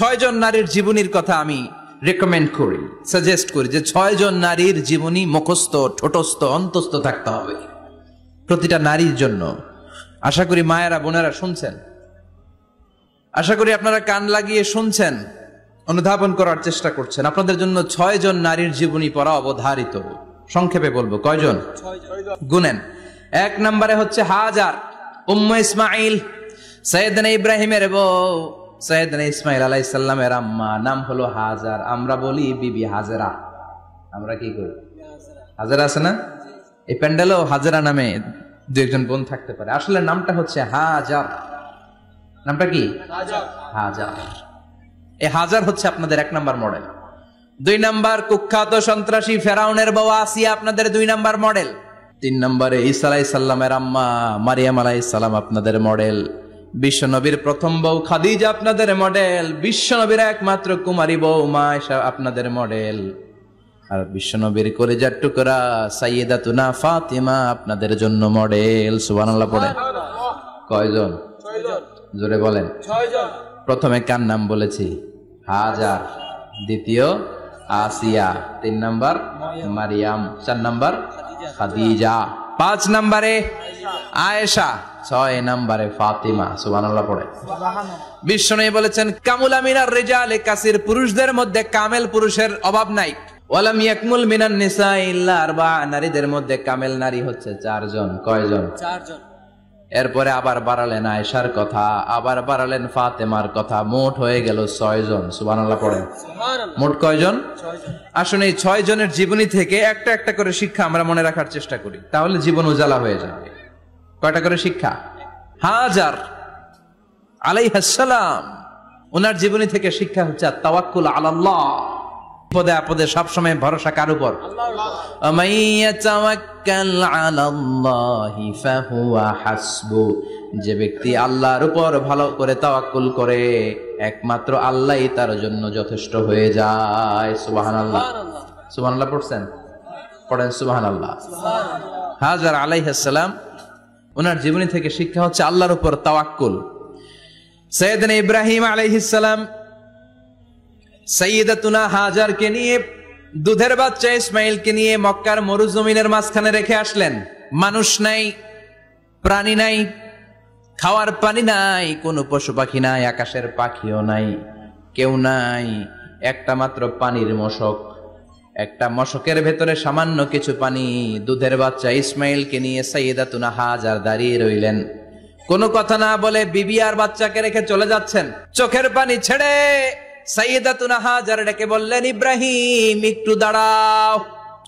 6 জন নারীর জীবনীর কথা আমি রেকমেন্ড করি, সাজেস্ট করি যে 6 জন নারীর জীবনী মুখস্থ, ঠোঁটস্থ, অন্তস্থ থাকতে হবে প্রতিটা নারীর জন্য। আশা করি মায়েরা, বোনেরা শুনছেন, আশা করি আপনারা কান লাগিয়ে শুনছেন, অনুধাবন করার চেষ্টা করছেন। আপনাদের জন্য 6 জন নারীর জীবনী পড়া অবধারিত। সংক্ষেপে বলবো, কয়জন? গুনেন। 1 নম্বরে হচ্ছে হাজার, উম্মে ইসমাইল, সাইয়েদনা ইব্রাহিমের বউ, সাইয়েদনা ইসমাইল আলাইহিস সালামের আম্মা, নাম হলো হাজার। আমরা বলি বিবি হাজেরা। আমরা কি করি? হাজেরা আছে না? এই প্যান্ডেলেও হাজেরা নামে 2-1 বোন থাকতে পারে। আসলে নামটা হচ্ছে হাজার। নামটা কি? হাজার। এই হাজার হচ্ছে আপনাদের 1 নম্বর মডেল। 2 নম্বর কুখ্যাত সন্ত্রাসী ফেরাউনের বউ আসিয়া আপনাদের 2 নম্বর মডেল। 3 নম্বরে ঈসা আলাইহিস সালামের আম্মা মারিয়াম আলাইহিস সালাম আপনাদের মডেল। বিশ্ব নবীর প্রথম বউ খাদিজা আপনাদের মডেল। বিশ্ব নবীর একমাত্র কুমারী বউ মা আয়েশা আপনাদের মডেল। আর বিশ্ব নবীর কলিজার টুকরা সাইয়্যিদাতুনা ফাতিমা আপনাদের জন্য মডেল। সুবহানাল্লাহ পড়েন। কয়জন? 6 জন। জোরে বলেন। 6 জন। প্রথমে কার নাম বলেছি? হাজার। দ্বিতীয় আসিয়া। 3 নাম্বার মারিয়াম। 4 নাম্বার খাদিজা। 5 নম্বরে আয়েশা। 6 নম্বরে ফাতিমা। সুবহানাল্লাহ পড়ে। বিশ্বনবী বলেছেন কামুলা মিনার রিজালে কাসির, পুরুষদের মধ্যে কামেল পুরুষের অভাব নাই। ওয়ালাম ইয়াকমুল মিনান নিসা ইল্লা 4, নারীদের মধ্যে কামেল নারী হচ্ছে 4 জন। কয়জন? 4 জন। এরপরে আবার বাড়ালেন আয়েশার কথা, আবার বাড়ালেন ফাতেমার কথা, মোট হয়ে গেল 6 জন। সুবহানাল্লাহ পড়েন। মোট কয়জন? 6 জন। আসলে এই 6 জনের জীবনী থেকে একটা একটা করে শিক্ষা আমরা মনে রাখার চেষ্টা করি, তাহলে জীবন উজালা হয়ে যাবে। কয়টা করে শিক্ষা? হাজার আলাইহিস সালাম, ওনার জীবনী থেকে শিক্ষা হচ্ছে তাওয়াক্কুল আলাল্লাহ, বিপদে আপদে সবসময় ভরসা কার উপর? আল্লাহর। মাইয়া তাওয়াক্কাল আলাল্লাহি ফাহুয়া হাসবু, যে ব্যক্তি আল্লাহর উপর ভালো করে তাওয়াক্কুল করে একমাত্র আল্লাহই তার জন্য যথেষ্ট হয়ে যায়। সুবহানাল্লাহ। সুবহানাল্লাহ পড়ছেন? পড়েন সুবহানাল্লাহ। হাজার আলাইহিস সালাম, ওনার জীবনী থেকে শিক্ষা হচ্ছে আল্লাহর উপর তাওয়াক্কুল। সাইয়েদনা ইব্রাহিম আলাইহিস সালাম সাইয়্যিদাতুনা হাজারকে নিয়ে, দুধের বাচ্চা ইসমাইলকে নিয়ে মক্কার মরুজমিনের মাঝখানে রেখে আসলেন। মানুষ নাই, প্রাণী নাই, খাওয়ার পানি নাই, কোনো পশু পাখি নাই, আকাশের পাখিও নাই, কেউ নাই, একটা মাত্র পানির মশক। একটা মশকের ভেতরে সামান্য কিছু পানি। দুধের বাচ্চা ইসমাইলকে নিয়ে সাইয়্যিদাতুনা হাজার দাঁড়িয়ে রইলেন। কোনো কথা না বলে বিবি আর বাচ্চাকে রেখে চলে যাচ্ছেন। চোখের পানি ছেড়ে সাইয়্যিদাতুনা হাজার ডেকে বললেন, ইব্রাহিম একটু দাঁড়াও।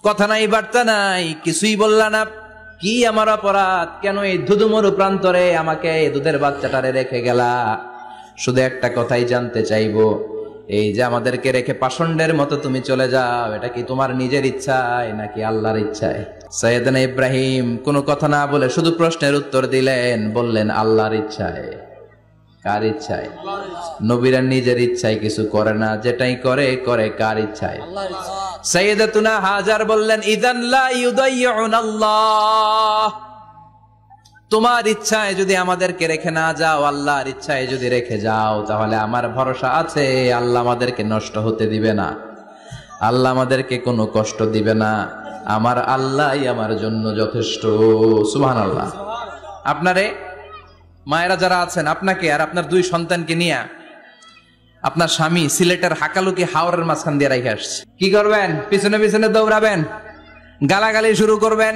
কথা নাই, বার্তা নাই, কিছুই বললা না। কি আমার অপরাধ? কেন এই ধুধুমরু প্রান্তরে আমাকে দুধের বাচ্চাটারে রেখে গেলা? শুধু একটা কথাই জানতে চাইবো, এই যে আমাদেরকে রেখে পাষণ্ডের মতো তুমি চলে যাও, এটা কি তোমার নিজের ইচ্ছায় নাকি আল্লাহর ইচ্ছায়? সাইয়েদনা ইব্রাহিম কোনো কথা না বলে শুধু প্রশ্নের উত্তর দিলেন, বললেন আল্লাহর ইচ্ছায়। কার ইচ্ছায়? নবীরা নিজের ইচ্ছায় কিছু করে না, যেটাই করে করে কার ইচ্ছায়? সাইয়্যিদাতুনা হাজার বললেন, ইযান লা ইউদাইয়ুনাল্লাহ, তোমার ইচ্ছায় যদি আমাদেরকে রেখে না যাও, আল্লাহর ইচ্ছায় যদি রেখে যাও, তাহলে আমার ভরসা আছে আল্লাহ আমাদেরকে নষ্ট হতে দিবে না, আল্লাহ আমাদেরকে কোনো কষ্ট দিবে না, আমার আল্লাহই আমার জন্য যথেষ্ট। সুবহানাল্লাহ। আপনারে মায়েরা যারা আছেন, আপনাকে আর আপনার 2 সন্তানকে নিয়ে আপনার স্বামী সিলেটের হাকালুকি হাওরের মাঝখান দিয়ে রেখে আসছে। কি করবেন? পিছনে পিছনে দৌড়াবেন, গালাগালি শুরু করবেন।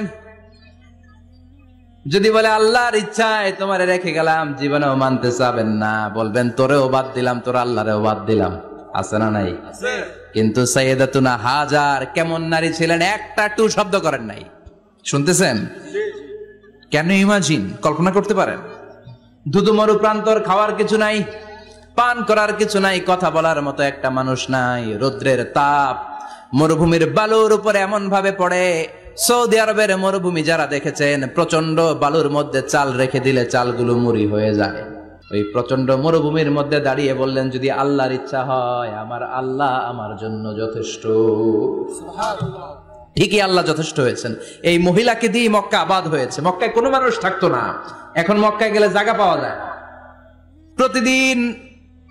যদি বলে আল্লাহর ইচ্ছায় তোমারে রেখে গেলাম, জীবনেও মানতে চাবেন না, বলবেন তোরেও বাদ দিলাম, তোর আল্লাহরেও বাদ দিলাম। আছে না নাই? কিন্তু সাইয়্যিদাতুনা হাজার কেমন নারী ছিলেন? একটা টু শব্দ করেন নাই। শুনতেছেন? কেন ইমাজিন, কল্পনা করতে পারেন? ধুধুমরু প্রান্তর, খাওয়ার কিছু নাই, পান করার কিছু নাই, কথা বলার মতো একটা মানুষ নাই, রৌদ্রের তাপ মরুভূমির বালুর উপরে এমন ভাবে পড়ে। সৌদি আরবের মরুভূমি যারা দেখেছেন, প্রচন্ড বালুর মধ্যে চাল রেখে দিলে চালগুলো মুড়ি হয়ে যায়। ওই প্রচন্ড মরুভূমির মধ্যে দাঁড়িয়ে বললেন, যদি আল্লাহর ইচ্ছা হয়, আমার আল্লাহ আমার জন্য যথেষ্ট। সুবহানাল্লাহ। ঠিকই আল্লাহ যথেষ্ট হয়েছেন। এই মহিলাকে দিয়ে মক্কা আবাদ হয়েছে। মক্কায় কোনো মানুষ থাকতো না, এখন মক্কায় গেলে জায়গা পাওয়া যায়। প্রতিদিন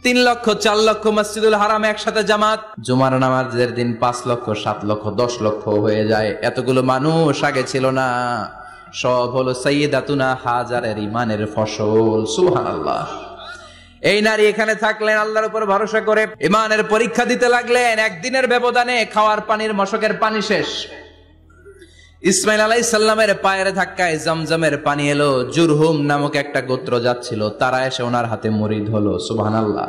3 লক্ষ 4 লক্ষ মসজিদুল হারামে একসাথে জামাত, জুমার নামাজের দিন 5 লক্ষ 7 লক্ষ 10 লক্ষ হয়ে যায়। এতগুলো মানুষ আগে ছিল না, সব হলো সাইয়্যিদাতুনা হাজারের ইমানের ফসল। সুবহানাল্লাহ। এই নারী এখানে থাকলেন আল্লাহর উপর ভরসা করে, ইমানের পরীক্ষা দিতে লাগলেন। একদিনের ব্যবধানে খাওয়ার পানির মশকের পানি শেষ। ইসমাইল আলাইহিস সালামের পায়ের ধাক্কায় জমজমের পানি এলো। জুরহুম নামক একটা গোত্র যাচ্ছিল, তারা এসে ওনার হাতে মুরিদ হলো। সুবহানাল্লাহ।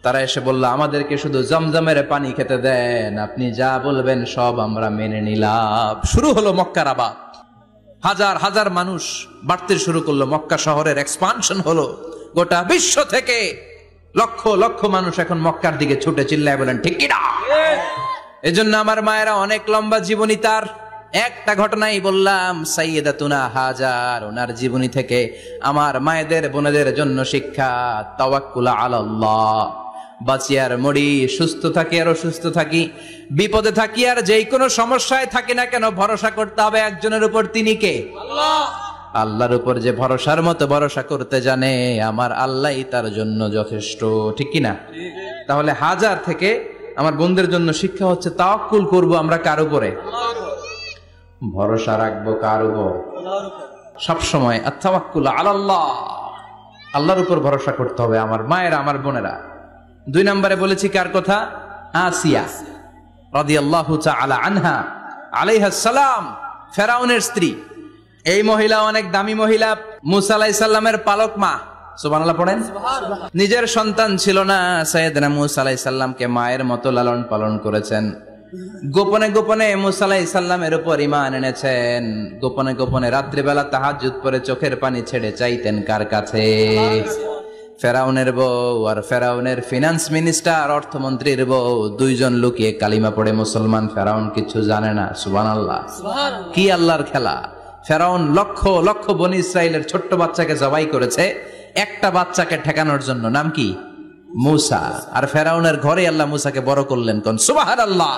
তারা এসে বলল, আমাদেরকে শুধু জমজমের পানি খেতে দেন, আপনি যা বলবেন সব আমরা মেনে নিলাম। শুরু হলো মক্কার আবাদ। হাজার হাজার মানুষ বাড়তে শুরু করলো, মক্কা শহরের এক্সপানশন হলো। গোটা বিশ্ব থেকে লক্ষ লক্ষ মানুষ এখন মক্কার দিকে ছুটে চিল্লায় বলেন ঠিক কি না? এজন্য আমার মায়েরা অনেক লম্বা জীবনী, তার একটা ঘটনাই বললাম, সাইয়্যিদাতুনা হাজার, ওনার জীবনী থেকে আমার মায়েদের বোনেদের জন্য শিক্ষা। তাওয়াক্কুল আলাল্লাহ, বাঁচি আর মরি, সুস্থ থাকি আর অসুস্থ থাকি, বিপদে থাকি আর যেই কোনো সমস্যায় থাকি না কেন, ভরসা করতে হবে একজনের উপর। তিনি কে? আল্লাহ। আল্লাহর উপর যে ভরসার মতো ভরসা করতে জানে, আমার আল্লাহই তার জন্য যথেষ্ট। ঠিক কিনা? তাহলে হাজার থেকে আমার বোনদের জন্য শিক্ষা হচ্ছে, তাওয়াক্কুল করব আমরা কার উপরে? ভরসা রাখবো কার উপর? সবসময় আত-তাওয়াক্কুল আলাল্লাহ, আল্লাহর উপর ভরসা করতে হবে আমার মায়েরা, আমার বোনেরা। 2 নম্বরে বলেছি কার কথা? আসিয়া রাদিয়াল্লাহু তাআলা আনহা আলাইহাস সালাম, ফেরাউনের স্ত্রী। এই মহিলা অনেক দামি মহিলা, মুসা আলাইহিস সালামের পালক মা। সুবহানাল্লাহ পড়েন। নিজের সন্তান ছিল না, সাইয়েদনা মুসা আলাইহিস সালামকে মায়ের মতো লালন পালন করেছেন। গোপনে গোপনে মুসা আলাইহিস সালামের উপর ঈমান এনেছেন। গোপনে গোপনে রাত্রিবেলা তাহাজ্জুদ পড়ে চোখের পানি ছেড়ে চাইতেন কার কাছে? ফেরাউনের বউ আর ফেরাউনের ফিনান্স মিনিস্টার, অর্থমন্ত্রীর বউ, 2 জন লুকিয়ে কালিমা পড়ে মুসলমান। ফেরাউন কিছু জানে না। সুবহানাল্লাহ। কি আল্লাহর খেলা! ফেরাউন লক্ষ লক্ষ বনি ইসরাইলের ছোট্ট বাচ্চাকে জবাই করেছে একটা বাচ্চাকে ঠেকানোর জন্য। নাম কি? মুসা। আর ফেরাউনের ঘরে আল্লাহ মুসাকে বড় করলেন। কোন? সুবহানাল্লাহ।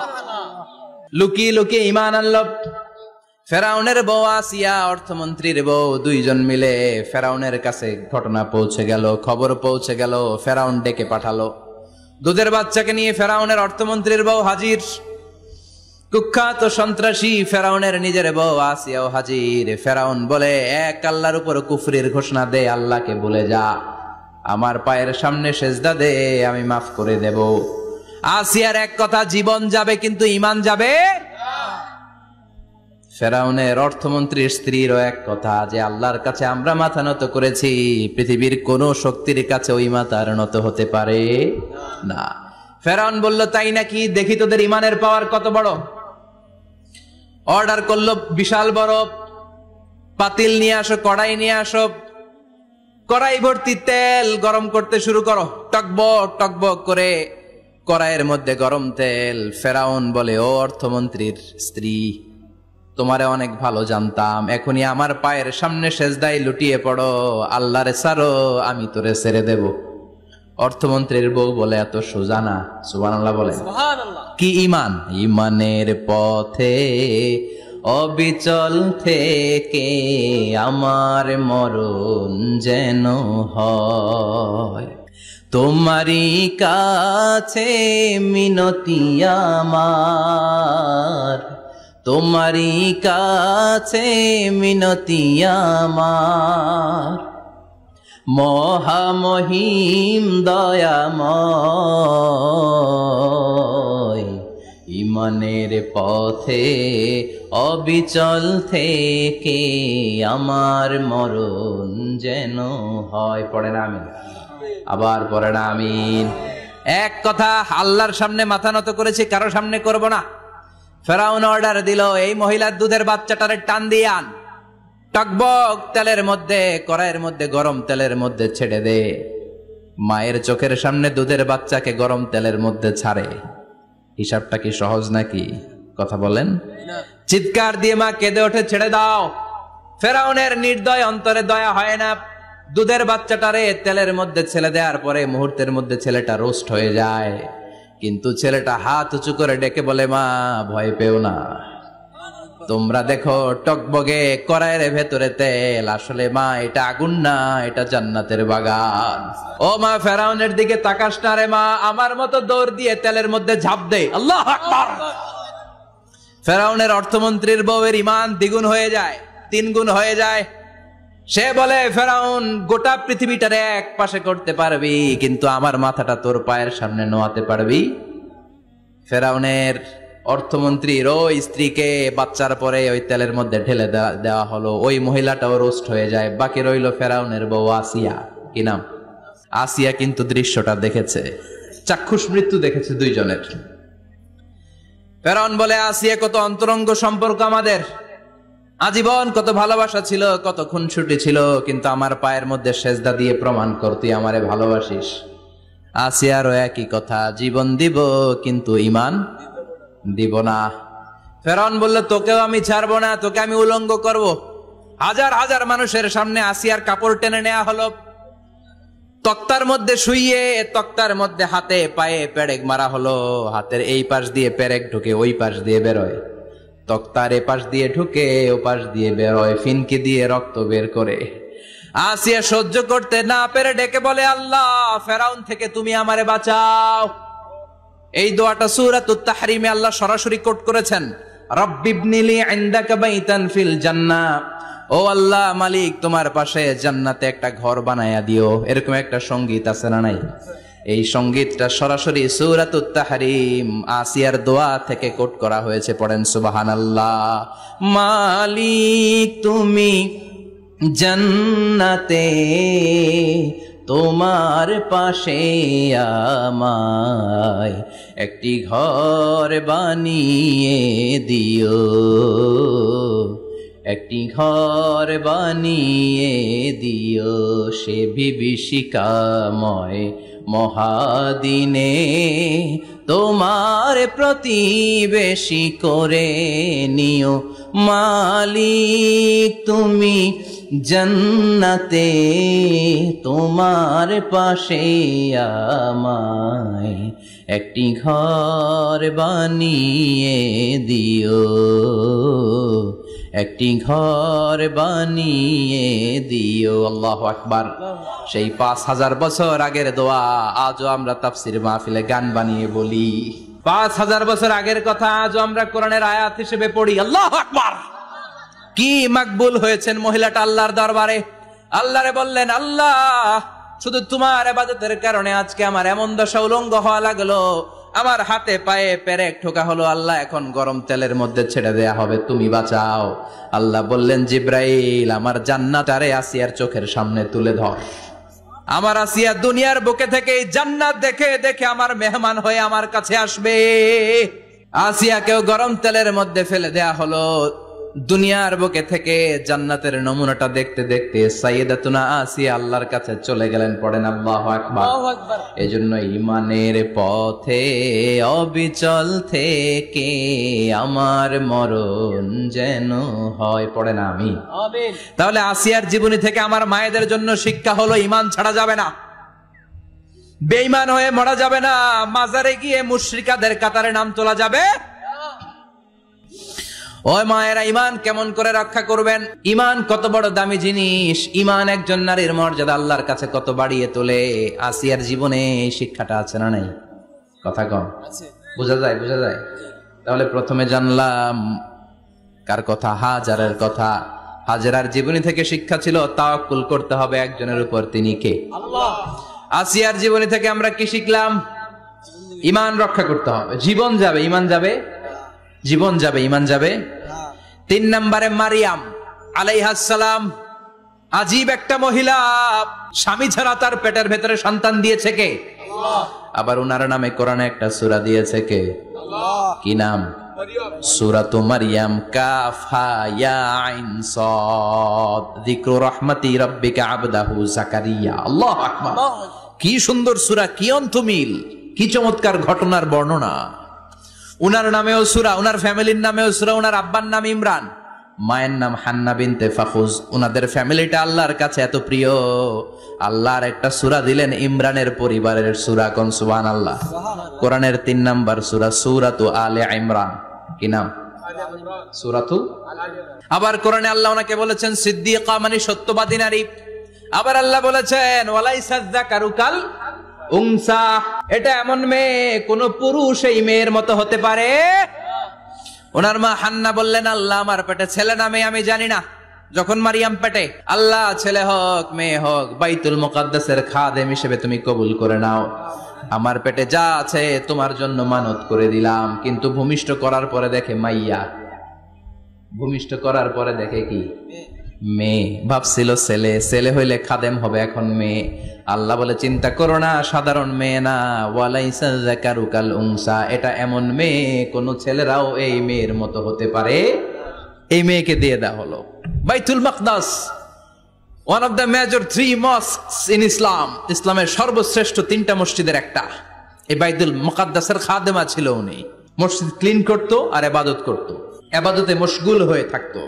লুকিয়ে লুকিয়ে ঈমান আনলো। ফেরাউনের বউ আসিয়া, অর্থমন্ত্রীর বউ, 2 জন মিলে ফেরাউনের কাছে ঘটনা পৌঁছে গেল, খবর পৌঁছে গেল। ফেরাউন ডেকে পাঠালো। দুধের বাচ্চাকে নিয়ে ফেরাউনের অর্থমন্ত্রীর বউ হাজির। কুখ্যাত সন্ত্রাসী ফেরাউনের নিজের বউ আসিয়াও হাজির। ফেরাউন বলে, এক আল্লাহর উপর কুফরির ঘোষণা দে, আল্লাহকে বলে যা, আমার পায়ের সামনে সেজদা দে, আমি মাফ করে দেব। আসিয়ার এক কথা, জীবন যাবে কিন্তু ঈমান যাবে। ফেরাউনের অর্থমন্ত্রীর স্ত্রীরও এক কথা, যে আল্লাহর কাছে আমরা মাথা নত করেছি, পৃথিবীর কোন শক্তির কাছে ওই মাথার নত হতে পারে না। ফেরাউন বলল, তাই নাকি? দেখি তোদের ঈমানের পাওয়ার কত বড়। অর্ডার করলো, বিশাল বড় পাতিল নিয়ে আসো, কড়াই নিয়ে আসো, কড়াই ভর্তি তেল গরম করতে শুরু করো। টকবক টকবক করে কড়াইয়ের মধ্যে গরম তেল। ফেরাউন বলে, ও অর্থমন্ত্রীর স্ত্রী, তোমারে অনেক ভালো জানতাম, এখনই আমার পায়ের সামনে সেজদায় লুটিয়ে পড়ো, আল্লাহরে ছাড়ো, আমি তোরে ছেড়ে দেব। অর্থমন্ত্রীর বউ বলে, এত সোজা না। সুবহানাল্লাহ বলে। কি ঈমান? ঈমানের পথে অবিচল থেকে আমার মরণ যেন হয়, তোমারই কাছে মিনতি আমার, তোমারই কাছে মিনতি আমার, মহামহিম দয়াময়, ঈমানের পথে অবিচল থেকে আমার মরণ যেন হয়। পড়েন আমিন। আবার পড়েন আমিন। এক কথা, আল্লাহর সামনে মাথা নত করেছি, কারো সামনে করব না। ফেরাউন অর্ডার দিল, এই মহিলার দুধের বাচ্চাটারে টান দিয়ে আন, টকবক তেলের মধ্যে, কড়াইয়ের মধ্যে গরম তেলের মধ্যে ছেড়ে দে। মায়ের চোখের সামনে দুধের বাচ্চাকে গরম তেলের মধ্যে ছাড়ে। হিসাবটা কি সহজ নাকি? কথা বলেন। চিৎকার দিয়ে মা কেঁদে ওঠে, ছেড়ে দাও। ফেরাউনের নির্দয় অন্তরে দয়া হয় না। দুধের বাচ্চাটারে তেলের মধ্যে ছেড়ে দেওয়ার পরে মুহূর্তের মধ্যে ছেলেটা রোস্ট হয়ে যায়। কিন্তু ছেলেটা হাত উঁচু করে ডেকে বলে, মা ভয় পেও না, তোমরা দেখো টকবগে কড়াইয়ের ভেতরে তেল, আসলে মা এটা আগুন না, এটা জান্নাতের বাগান। ও মা, ফেরাউনের দিকে তাকাস না রে মা, আমার মতো দৌড় দিয়ে তেলের মধ্যে ঝাঁপ দে। আল্লাহু আকবার। ফেরাউনের অর্থমন্ত্রীর বউয়ের ঈমান দ্বিগুণ হয়ে যায়, 3 গুণ হয়ে যায়। সে বলে, ফেরাউন গোটা পৃথিবীটার এক পাশে করতে পারবি, কিন্তু আমার মাথাটা তোর পায়ের সামনে নোয়াতে পারবি? ফেরাউনের অর্থমন্ত্রীর ওই স্ত্রীকে বাচ্চার পরে ওই তেলের মধ্যে ঢেলে দেওয়া হলো, ওই মহিলাটাও রোস্ট হয়ে যায়। বাকি রইল ফেরাউনের বউ আসিয়া। কি নাম? আসিয়া কিন্তু দৃশ্যটা দেখেছে, চাক্ষুষ মৃত্যু দেখেছে দুইজনের। ফেরাউন বলে, আসিয়া কত অন্তরঙ্গ সম্পর্ক আমাদের, আজীবন কত ভালোবাসা ছিল, কত খুনসুটি ছিল, কিন্তু আমার পায়ের মধ্যে সেজদা দিয়ে প্রমাণ কর তুই আমারে ভালোবাসিস। আসিয়ারও একই কথা, জীবন দিব কিন্তু ঈমান দিব না। ফেরাউন বলল, তোকেও আমি ছাড়বো না, তোকে আমি উলঙ্গ করব। হাজার হাজার মানুষের সামনে আসিয়ার কাপড় টেনে নেওয়া হলো, তক্তার মধ্যে শুইয়ে তক্তার মধ্যে হাতে পায়ে পেরেক মারা হলো। হাতের এই পাশ দিয়ে পেরেক ঢুকে ওই পাশ দিয়ে বেরোয়, তক্তার এ পাশ দিয়ে ঢুকে ও পাশ দিয়ে বেরোয়, ফিনকি দিয়ে রক্ত বের করে। আসিয়া সহ্য করতে না পেরে ডেকে বলে, আল্লাহ, ফেরাউন থেকে তুমি আমারে বাঁচাও। এই দোয়াটা সূরাতুত তাহরিমে আল্লাহ সরাসরি কোট করেছেন, রব্বিবনিলি ইনদাকা বাইতান ফিল জান্নাহ। ও আল্লাহ মালিক, তোমার পাশে জান্নাতে একটা ঘর বানায়া দিও। এরকম একটা সঙ্গীত আছে না নাই? এই সঙ্গীতটা সরাসরি সূরাতুত তাহরিম আসিয়ার দোয়া থেকে কোট করা হয়েছে। পড়েন সুবহানাল্লাহ। মালিক তুমি জান্নাতে, তোমার পাশে আমায় একটি ঘর বানিয়ে দিও, একটি ঘর বানিয়ে দিও, সে বিভীষিকাময় মহাদিনে তোমার প্রতিবেশী করে নিও। মালিক তুমি জান্নাতে, তোমার পাশে আমায় একটি ঘর বানিয়ে দিও, একটি ঘর বানিয়ে দিও। আল্লাহু আকবার। সেই 5000 বছর আগের দোয়া আজও আমরা তাফসীর মাহফিলে গান বানিয়ে বলি। 5000 বছর আগের কথা আজও আমরা কোরআনের আয়াত হিসেবে পড়ি। আল্লাহু আকবার। কি মাকবুল হয়েছেন মহিলাটা আল্লাহর দরবারে। আল্লাহরে বললেন, আল্লাহ, শুধু তোমার ইবাদতের কারণে আজকে আমার এমন দশা উলঙ্গ হওয়া লাগলো, আমার হাতে পায়ে পেরেক ঠোকা হলো। আল্লাহ, এখন গরম তেলের মধ্যে ছেড়ে দেয়া হবে, তুমি বাঁচাও। আল্লাহ বললেন, জিব্রাইল, আমার জান্নাতারে আসিয়ার চোখের সামনে তুলে ধর। আমার আসিয়া দুনিয়ার বুকে থেকে জান্নাত দেখে দেখে আমার মেহমান হয়ে আমার কাছে আসবে। আসিয়াকেও গরম তেলের মধ্যে ফেলে দেয়া হলো। দুনিয়ার বুকে থেকে জান্নাতের নমুনাটা দেখতে দেখতে সাইয়েদাতুনা আসিয়া আল্লাহর কাছে চলে গেলেন। পড়েন আল্লাহু আকবার। এজন্য ঈমানের পথে অবিচল থেকে আমার মরণ যেন হয়। পড়েন আমিন। তাহলে আসিয়ার জীবনী থেকে আমার মায়েদের জন্য শিক্ষা হলো, ঈমান ছাড়া যাবে না, বেঈমান হয়ে মরা যাবে না, মাজারে গিয়ে মুশরিকাদের কাতারে নাম তোলা যাবে। ওই মায়েরা, ঈমান কেমন করে রক্ষা করবেন? ঈমান কত বড় দামি জিনিস। ঈমান একজন নারীর মর্যাদা আল্লাহর কাছে কত বাড়িয়ে তোলে। আসিয়ার জীবনে এই শিক্ষাটা আছে না নাই? কথা কম বোঝা যায়, বোঝা যায়। তাহলে প্রথমে জানলাম কার কথা? হাজারের কথা। হাজারার জীবনী থেকে শিক্ষা ছিল তাওয়াক্কুল করতে হবে একজনের উপর, তিনি কে? আল্লাহ। আসিয়ার জীবনী থেকে আমরা কি শিখলাম? ঈমান রক্ষা করতে হবে। জীবন যাবে, ঈমান যাবে, জীবন যাবে, ঈমান যাবে। 3 নম্বরে মারিয়াম আলাইহিস সালাম, আজীব একটা মহিলা, স্বামী ছাড়া তার পেটের ভেতরে সন্তান দিয়েছে কে? আল্লাহ। আবার উনার নামে কোরআনে একটা সূরা দিয়েছে কে? আল্লাহ। কি নাম? সূরাতু মারইয়াম। কাফ হা ইয়া আইন সাদ, যিকরু রাহমাতি রাব্বিকা আবদাহু যাকারিয়া। আল্লাহু আকবার। কি সুন্দর সূরা, কি অন্তমিল, কি চমৎকার ঘটনার বর্ণনা। উনার নামেও সূরা, উনার ফ্যামিলির নামেও সূরা। উনার আব্বার নাম ইমরান, মায়ের নাম হান্না বিনতে ফাখুজ। উনাদের ফ্যামিলিটা আল্লাহর কাছে এত প্রিয়, আল্লাহর একটা সূরা দিলেন ইমরানের পরিবারের সূরা। কোন? সুবহানাল্লাহ। কোরআনের 3 নাম্বার সূরা, সূরাতু আলে ইমরান। কি নাম? সূরাতুল আবার কোরআনে আল্লাহ ওনাকে বলেছেন সিদ্দিকা মানে সত্যবাদী নারী। আবার আল্লাহ বলেছেন ওয়ালাইসা যাকারু কাল উনসা, এটা এমন মেয়ে কোন পুরুষ এই মেয়ের মতো হতে পারে? ওনার মা হান্না বললেন আল্লাহ আমার পেটে ছেলে না মেয়ে আমি জানি না। যখন মারিয়াম পেটে, আল্লাহ ছেলে হোক মেয়ে হোক বাইতুল মুকাদ্দাসের খাদেম হিসেবে তুমি কবুল করে নাও। আমার পেটে যা আছে তোমার জন্য মানত করে দিলাম। কিন্তু ভূমিষ্ঠ করার পরে দেখে মাইয়া, ভূমিষ্ঠ করার পরে দেখে কি মেয়ে। ভাবছিল ছেলে, ছেলে হইলে খাদেম হবে, এখন মেয়ে। আল্লাহ বলে চিন্তা করো না, সাধারণ মেয়ে না। ওয়ালাইসা যাকারু কাল উনসা, এটা এমন মেয়ে কোন ছেলেরাও এই মেয়ের মতো হতে পারে। এই মেয়েকে দিয়ে দেওয়া হলো। Baitul Maqdas, one of the major 3 mosques in Islam, ইসলামের সর্বশ্রেষ্ঠ 3টা মসজিদের একটা। এই বাইতুল মুকাদ্দাসের খাদেমা ছিল উনি। মসজিদ ক্লিন করতো আর ইবাদত করতো, ইবাদতে মশগুল হয়ে থাকতো,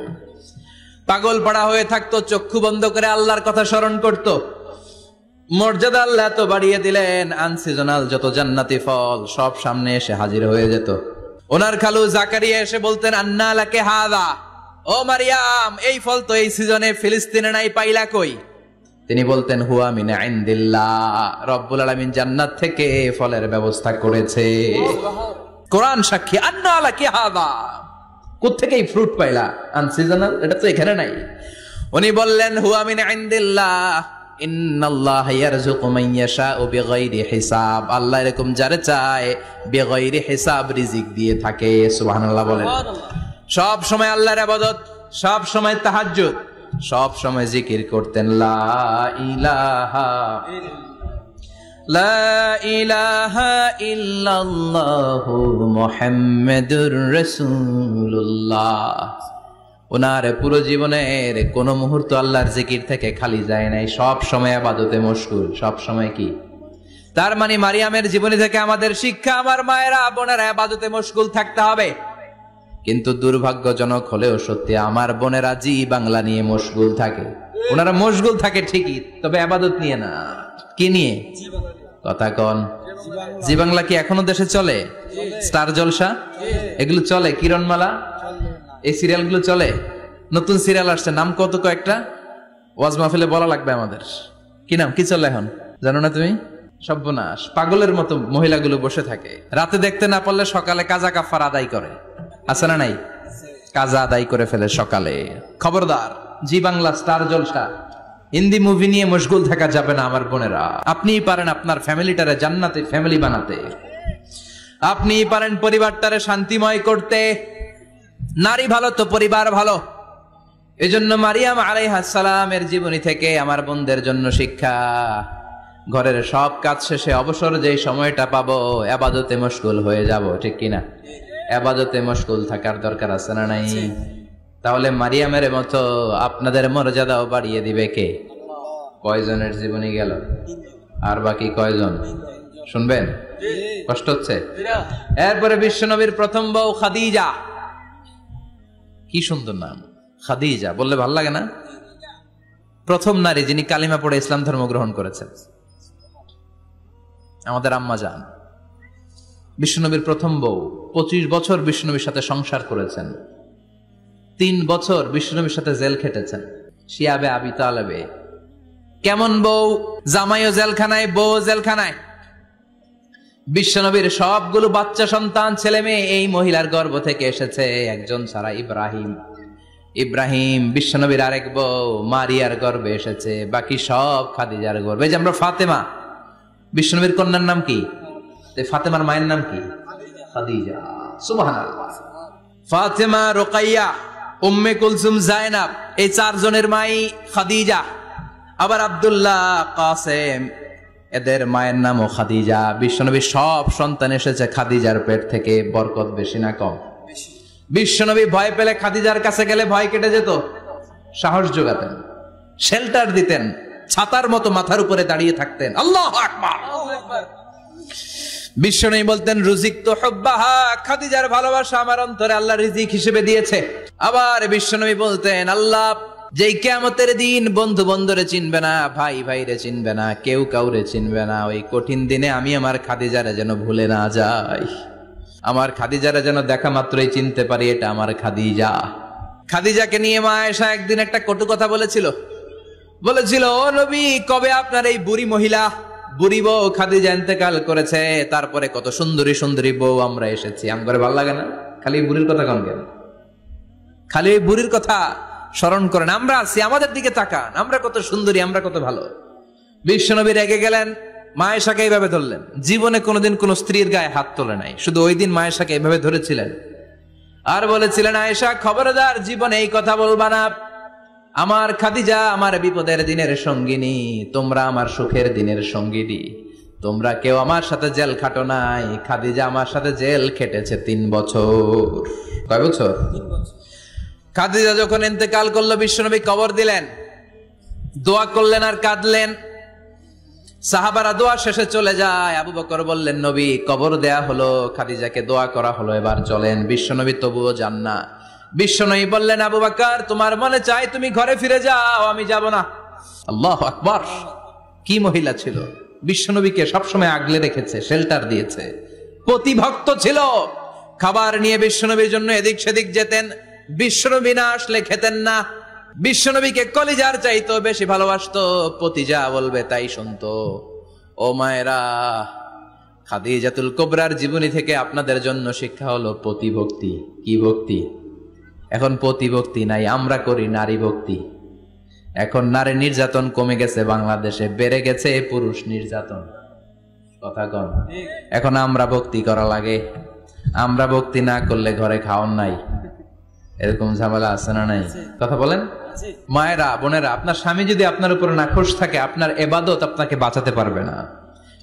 পাগল পাড়া হয়ে থাকতো, চক্ষু বন্ধ করে আল্লাহর কথা স্মরণ করত। মর্যাদা আল্লাহ তো বাড়িয়ে দিলেন, আনসিজনাল যত জান্নাতি ফল সব সামনে এসে হাজির হয়ে যেত। ওনার খালু জাকারিয়া এসে বলতেন আন্না লাকে হাদা, ও মারিয়াম এই ফল তো এই সিজনে ফিলিস্তিনে নাই, পাইলা কই? তিনি বলতেন হুয়া মিন ইনদিল্লাহ, রব্বুল আলামিন জান্নাত থেকে ফলের ব্যবস্থা করেছে। কোরআন সাক্ষী, আন্না লাকে হাদা, কোত্থেকে এই ফ্রুট পাইলা? আনসিজনাল, এটা তো এখানে নাই। উনি বললেন হুয়া মিন ইনদিল্লাহ, ইন্নাল্লাহা ইয়ারযুকু মান ইয়াশাউ বিগাইরি হিসাব, আল্লাহ এরকম যারে চায় বিগাইরি হিসাব রিজিক দিয়ে থাকে। সুবহানাল্লাহ বলেন। সব সময় আল্লাহর ইবাদত, সব সময় তাহাজ্জুদ, সব সময় জিকির করতেন লা ইলাহা লা ইলাহা ইল্লাল্লাহু মুহাম্মাদুর রাসূলুল্লাহ। ওনার পুরো জীবনের কোন মুহূর্ত আল্লাহর জিকির থেকে খালি যায় নাই, সব সময় ইবাদতে মশগুল, সব সময় কি? তার মানে মারিয়ামের জীবনী থেকে আমাদের শিক্ষা, আমার মায়েরা বোনেরা ইবাদতে মশগুল থাকতে হবে। কিন্তু দুর্ভাগ্যজনক হলেও সত্যি, আমার বোনেরা জি বাংলা নিয়ে মশগুল থাকে। ওনারা মশগুল থাকে ঠিকই, তবে ইবাদত নিয়ে না। কি নিয়ে? কথা কন। জি বাংলা কি এখনো দেশে চলে? স্টার জলসা এগুলো চলে, কিরণমালা এই সিরিয়াল গুলো চলে। নতুন সিরিয়াল আসছে, নাম কত কয়েকটা, ওয়াজ মাহফিলে বলা লাগবে আমাদের। কি নাম, কি চলে এখন জানো না তুমি? সর্বনাশ, পাগলের মতো মহিলাগুলো বসে থাকে, রাতে দেখতে না পারলে সকালে কাজা কাফার আদায় করে। আছে না নাই? কাজা আদায় করে ফেলে সকালে। খবরদার, জি বাংলা, স্টার জলসা, হিন্দি মুভি নিয়ে মশগুল থাকা যাবে না আমার বোনেরা। আপনিই পারেন আপনার ফ্যামিলিটারে জান্নাতে ফ্যামিলি বানাতে, আপনিই পারেন পরিবারটারে শান্তিময় করতে। নারী ভালো তো পরিবার ভালো। এজন্য মারিয়াম আলাইহিস সালামের জীবনী থেকে আমার বোনদের জন্য শিক্ষা, ঘরের সব কাজ শেষে অবসর যেই সময়টা পাবো ইবাদতে মশগুল হয়ে যাব, ঠিক কিনা? ইবাদতে মশগুল থাকার দরকার আছে না নাই? তাহলে মারিয়ামের মতো আপনাদের মর্যাদাও বাড়িয়ে দিবে কে? কয়জনের জীবনী গেল? আর বাকি কয়জন শুনবেন? কষ্ট হচ্ছে? এরপরে বিশ্বনবীর প্রথম বউ খাদিজা। কি সুন্দর নাম, খাদিজা বললে ভালো লাগে না? প্রথম নারী যিনি কালিমা পড়ে ইসলাম ধর্ম গ্রহণ করেছেন, আমাদের আম্মা জান। বিশ্বনবীর প্রথম বউ, 25 বছর বিশ্বনবীর সাথে সংসার করেছেন, 3 বছর বিশ্বনবীর সাথে জেল খেটেছেন, শিয়াবে আবি তালেবে। কেমন বউ? জামাইও জেলখানায়, বউ জেলখানায়। বিশ্বনবীর সবগুলো বাচ্চা সন্তান, ছেলে মেয়ে এই মহিলার গর্ভ থেকে এসেছে, একজন ছাড়া, ইব্রাহিম। ইব্রাহিম বিশ্বনবীর আরেক বউ মারিয়ার গর্ভে এসেছে, বাকি সব খাদিজার গর্ভে। যে আমরা ফাতেমা, বিশ্বনবীর কন্যার নাম কি? ফাতেমার মায়ের নাম কি? খাদিজা। সুবহানাল্লাহ। ফাতেমা, রোকাইয়া, উম্মে কুলসুম, জায়নাব, এই 4 জনের মাই খাদিজা। আবার আব্দুল্লাহ, কাসেম, এদের মায়ের নামও খাদিজা। বিশ্বনবীর সব সন্তান এসেছে খাদিজার পেট থেকে। বরকত বেশি না কম? বিশ্বনবী ভয় পেলে খাদিজার কাছে গেলে ভয় কেটে যেত, সাহস যোগাতেন, শেল্টার দিতেন, ছাতার মতো মাথার উপরে দাঁড়িয়ে থাকতেন। আল্লাহু আকবার। বিশ্বনবী বলতেন রুজিক তো হুব্বাহা, খাদিজার ভালোবাসা আমার অন্তরে আল্লাহ রিজিক হিসেবে দিয়েছে। আবার বিশ্বনবী বলতেন আল্লাহ যেই কিয়ামতের দিন বন্ধু বন্ধুরে চিনবে না, ভাই ভাইরে চিনবে না, কেউ কাউরে চিনবে না, ওই কঠিন দিনে আমি আমার খাদিজারে যেন ভুলে না যাই। আমার খাদিজারা যেন দেখা মাত্রই চিনতে পারি এটা আমার খাদিজা। খাদিজাকে নিয়ে মা আয়েশা একদিন একটা কটু কথা বলেছিল, ও নবী, কবে আপনার এই বুড়ি মহিলা, বুড়ি বউ খাদিজা ইন্তেকাল করেছে, তারপরে কত সুন্দরী সুন্দরী বউ আমরা এসেছি, আমার ভালো লাগে না? খালি বুড়ির কথা কন কেন? খালি ওই বুড়ির কথা স্মরণ করেন। আমরা আছি, আমাদের দিকে তাকান, আমরা কত সুন্দরী, আমরা কত ভালো। বিশ্বনবী রেগে গেলেন, মা আয়েশাকে এইভাবে ধরলেন। জীবনে কোনোদিন কোন স্ত্রীর গায়ে হাত তোলে নাই, শুধু ওই দিন মা আয়েশাকে এইভাবে ধরেছিলেন আর বলেছিলেন, আয়েশা খবরদার, জীবনে এই কথা বলবা না। আমার খাদিজা আমার বিপদের দিনের সঙ্গিনী, তোমরা আমার সুখের দিনের সঙ্গিনী। তোমরা কেউ আমার সাথে জেল খাটো নাই, খাদিজা আমার সাথে জেল খেটেছে 3 বছর। কয় বছর? 3 বছর। খাদিজা যখন ইন্তেকাল করলো, বিশ্বনবী কবর দিলেন, দোয়া করলেন আর কাঁদলেন। সাহাবারা দোয়া শেষে চলে যায়। আবু বকর বললেন, নবী কবর দেয়া হলো, খাদিজাকে দোয়া করা হলো, এবার চলেন। বিশ্বনবী তবুও যান না। বিশ্বনবী বললেন, আবু বকর তোমার মনে চাই তুমি ঘরে ফিরে যাও, আমি যাব না। আল্লাহু আকবার! কি মহিলা ছিল! বিশ্বনবীকে সবসময় আগলে রেখেছে, শেল্টার দিয়েছে, প্রতিভক্ত ছিল। খাবার নিয়ে বিশ্বনবীর জন্য এদিক সেদিক যেতেন, বিশ্বনবী না আসলে খেতেন না। বিশ্বনবীকে কলিজার চাইতো বেশি ভালোবাসতো, পতি যা বলবে তাই শুনতো। ও মায়েরা, খাদিজাতুল কুবরার জীবনী থেকে আপনাদের জন্য শিক্ষা হলো প্রতিভক্তি। কি ভক্তি? এখন প্রতিভক্তি নাই, আমরা করি নারী ভক্তি। এখন নারী নির্যাতন কমে গেছে বাংলাদেশে, বেড়ে গেছে পুরুষ নির্যাতন। কথা কন। এখন আমরা ভক্তি করা লাগে। আমরা ভক্তি না করলে ঘরে খাওয়ান নাই, এরকম ঝামেলা আছে না নাই? কথা বলেন। মায়েরা, বোনেরা, আপনার স্বামী যদি আপনার উপর নাখোশ থাকে, আপনার ইবাদত আপনাকে বাঁচাতে পারবে না।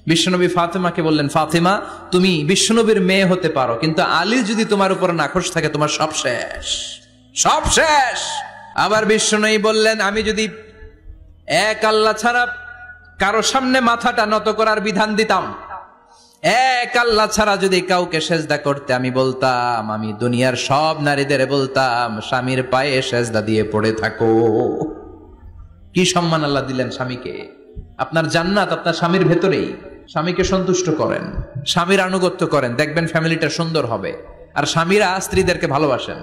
বিশ্বনবী ফাতেমাকে বললেন, ফাতেমা তুমি বিশ্বনবীর মেয়ে হতে পারো, কিন্তু আলী যদি তোমার উপর নাখোশ থাকে, তোমার সব শেষ, সব শেষ। আবার বিশ্বনবী বললেন, আমি যদি এক আল্লাহ ছাড়া কারো সামনে মাথাটা নত করার বিধান দিতাম, এক আল্লাহ ছাড়া যদি কাউকে সেজদা করতে আমি বলতাম, আমি দুনিয়ার সব নারীদের বলতাম স্বামীর পায়ে সেজদা দিয়ে পড়ে থাকো। কি সম্মান আল্লাহ দিলেন স্বামীকে! আপনার জান্নাত আপনার স্বামীর ভেতরেই। স্বামীকে সন্তুষ্ট করেন, স্বামীর আনুগত্য করেন, দেখবেন ফ্যামিলিটা সুন্দর হবে। আর স্বামীরা স্ত্রীদেরকে ভালোবাসেন,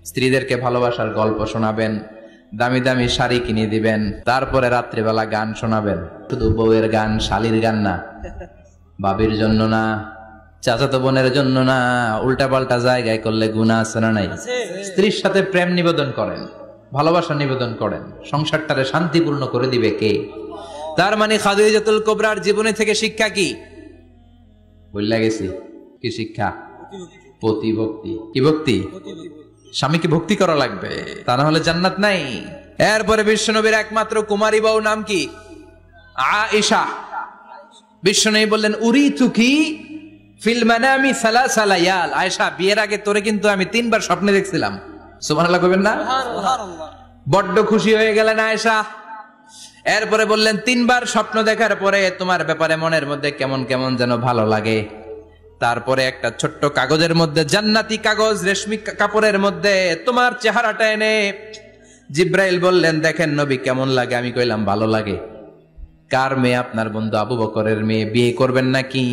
স্ত্রীদেরকে ভালোবাসার গল্প শোনাবেন, দামি দামি শাড়ি কিনে দিবেন, তারপরে রাত্রিবেলা গান শোনাবেন। শুধু বউয়ের গান, শালীর গান না, বাবির জন্য না, চাচাতো বোনের জন্য না। উল্টা পাল্টা জায়গায় করলে গুনাহ আছে না নাই? স্ত্রীর সাথে প্রেম নিবেদন করেন, ভালোবাসা নিবেদন করেন, সংসারটারে শান্তিপূর্ণ করে দিবে কে? তার মানে খাদিজাতুল কুবরার জীবনী থেকে শিক্ষা কি? বললা গেছি, কি শিক্ষা? প্রতিভক্তি। কি ভক্তি? স্বামীকে ভক্তি করা লাগবে, তা না হলে জান্নাত নাই। এরপরে বিশ্বনবীর একমাত্র কুমারী বউ নাম কি? আয়েশা। বিশ্বনবী বললেন, উরিতুকি ফিল মানামি সালাসা লায়াল। আয়েশা, বিয়ের আগে তোরে কিন্তু আমি 3 বার স্বপ্নে দেখছিলাম। সুবহানাল্লাহ কইবেন না? সুবহানাল্লাহ। বড্ড খুশি হয়ে গেলেন আয়েশা। এরপরে বললেন, 3 বার স্বপ্ন দেখার পরে তোমার ব্যাপারে মনের মধ্যে কেমন কেমন যেন ভালো লাগে। তারপরে একটা ছোট্ট কাগজের মধ্যে, জান্নাতি কাগজ, রেশমি কাপড়ের মধ্যে তোমার চেহারাটা এনে জিব্রাইল বললেন, দেখেন নবী কেমন লাগে? আমি কইলাম ভালো লাগে। কার মেয়ে? আপনার বন্ধু আবু বকরের মেয়ে, বিয়ে করবেন নাকি?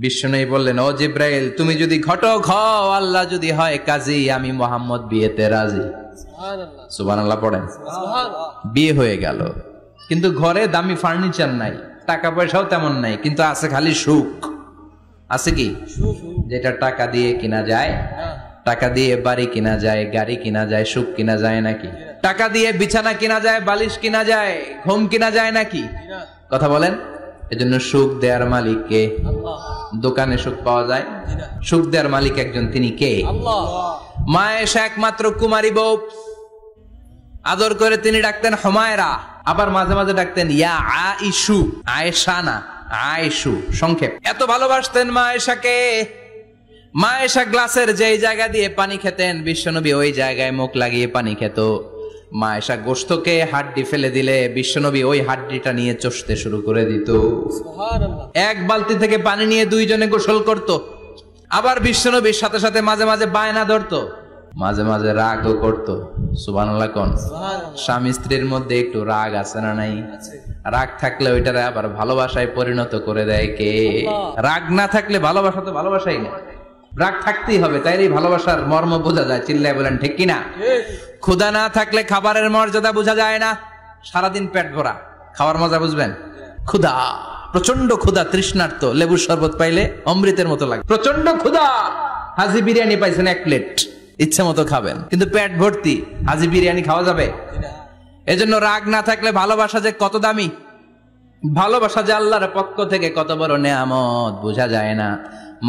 বিশ্বনবী বললেন, ও জিব্রাইল, তুমি যদি ঘটক হও, আল্লাহ যদি হয় কাজী, আমি মুহাম্মদ বিয়েতে রাজি। সুবহানাল্লাহ। সুবহানাল্লাহ পড়েন। সুবহানাল্লাহ। বিয়ে হয়ে গেল, কিন্তু ঘরে দামি ফার্নিচার নাই, টাকা পয়সাও তেমন নাই, কিন্তু আছে খালি সুখ। আছে কি? যেটা টাকা দিয়ে কিনা যায়। টাকা দিয়ে বাড়ি কিনা যায়, গাড়ি কিনা যায়, সুখ কিনা যায় নাকি? টাকা দিয়ে বিছানা কিনা যায়, বালিশ কিনা যায়, ঘুম কিনা যায় নাকি? কথা বলেন। এজন্য সুখ দেয়ার মালিক কে? আল্লাহ। দোকানে সুখ পাওয়া যায়? সুখ দেয়ার মালিক একজন, তিনি কে? আল্লাহ। মা আয়েশা একমাত্র কুমারী বউ, আদর করে তিনি ডাকতেন হুমায়রা, আবার মাঝে মাঝে ডাকতেন ইয়া আয়েশু। আয়েশা না, আয়েশু সংক্ষেপ। এত ভালোবাসতেন মা আয়েশাকে। মা আয়েশা গ্লাসের যেই জায়গা দিয়ে পানি খেতেন, বিশ্বনবী ওই জায়গায় মুখ লাগিয়ে পানি খেত। মা আয়েশা গোশতকে হাড্ডি ফেলে দিলে বিশ্বনবী ওই হাড্ডিটা নিয়ে চষতে শুরু করে দিত। সুবহানাল্লাহ। এক বালতি থেকে পানি নিয়ে 2 জনে গোসল করত। আবার বিশ্বনবীর সাথে সাথে মাঝে মাঝে বায়না ধরতো, মাঝে মাঝে রাগও করত। সুবহানাল্লাহ কোন? স্বামী স্ত্রীর মধ্যে একটু রাগ আছে না নাই? রাগ থাকলে ওইটারে আবার ভালোবাসায় পরিণত করে দেয় কে? রাগ না থাকলে ভালোবাসা তো ভালোবাসাই না। রাগ থাকতেই হবে, তাইলেই ভালোবাসার মর্ম বোঝা যায়। চিল্লায় বলেন ঠিক কিনা? ক্ষুধা না থাকলে খাবারের মর্যাদা বোঝা যায় না। সারাদিন পেট ভরা, খাওয়ার মজা বুঝবেন? ক্ষুধা, প্রচন্ড ক্ষুধা, তৃষ্ণার্ত, লেবুর শরবত পাইলে অমৃতের মতো লাগে। প্রচন্ড ক্ষুধা, হাজি বিরিয়ানি পাইছেন 1 প্লেট, ইচ্ছে মতো খাবেন, কিন্তু পেট ভর্তি, হাজি বিরিয়ানি খাওয়া যাবে? এজন্য রাগ না থাকলে ভালোবাসা যে কত দামি, ভালোবাসা যে আল্লাহর পক্ষ থেকে কত বড় নেয়ামত বোঝা যায় না।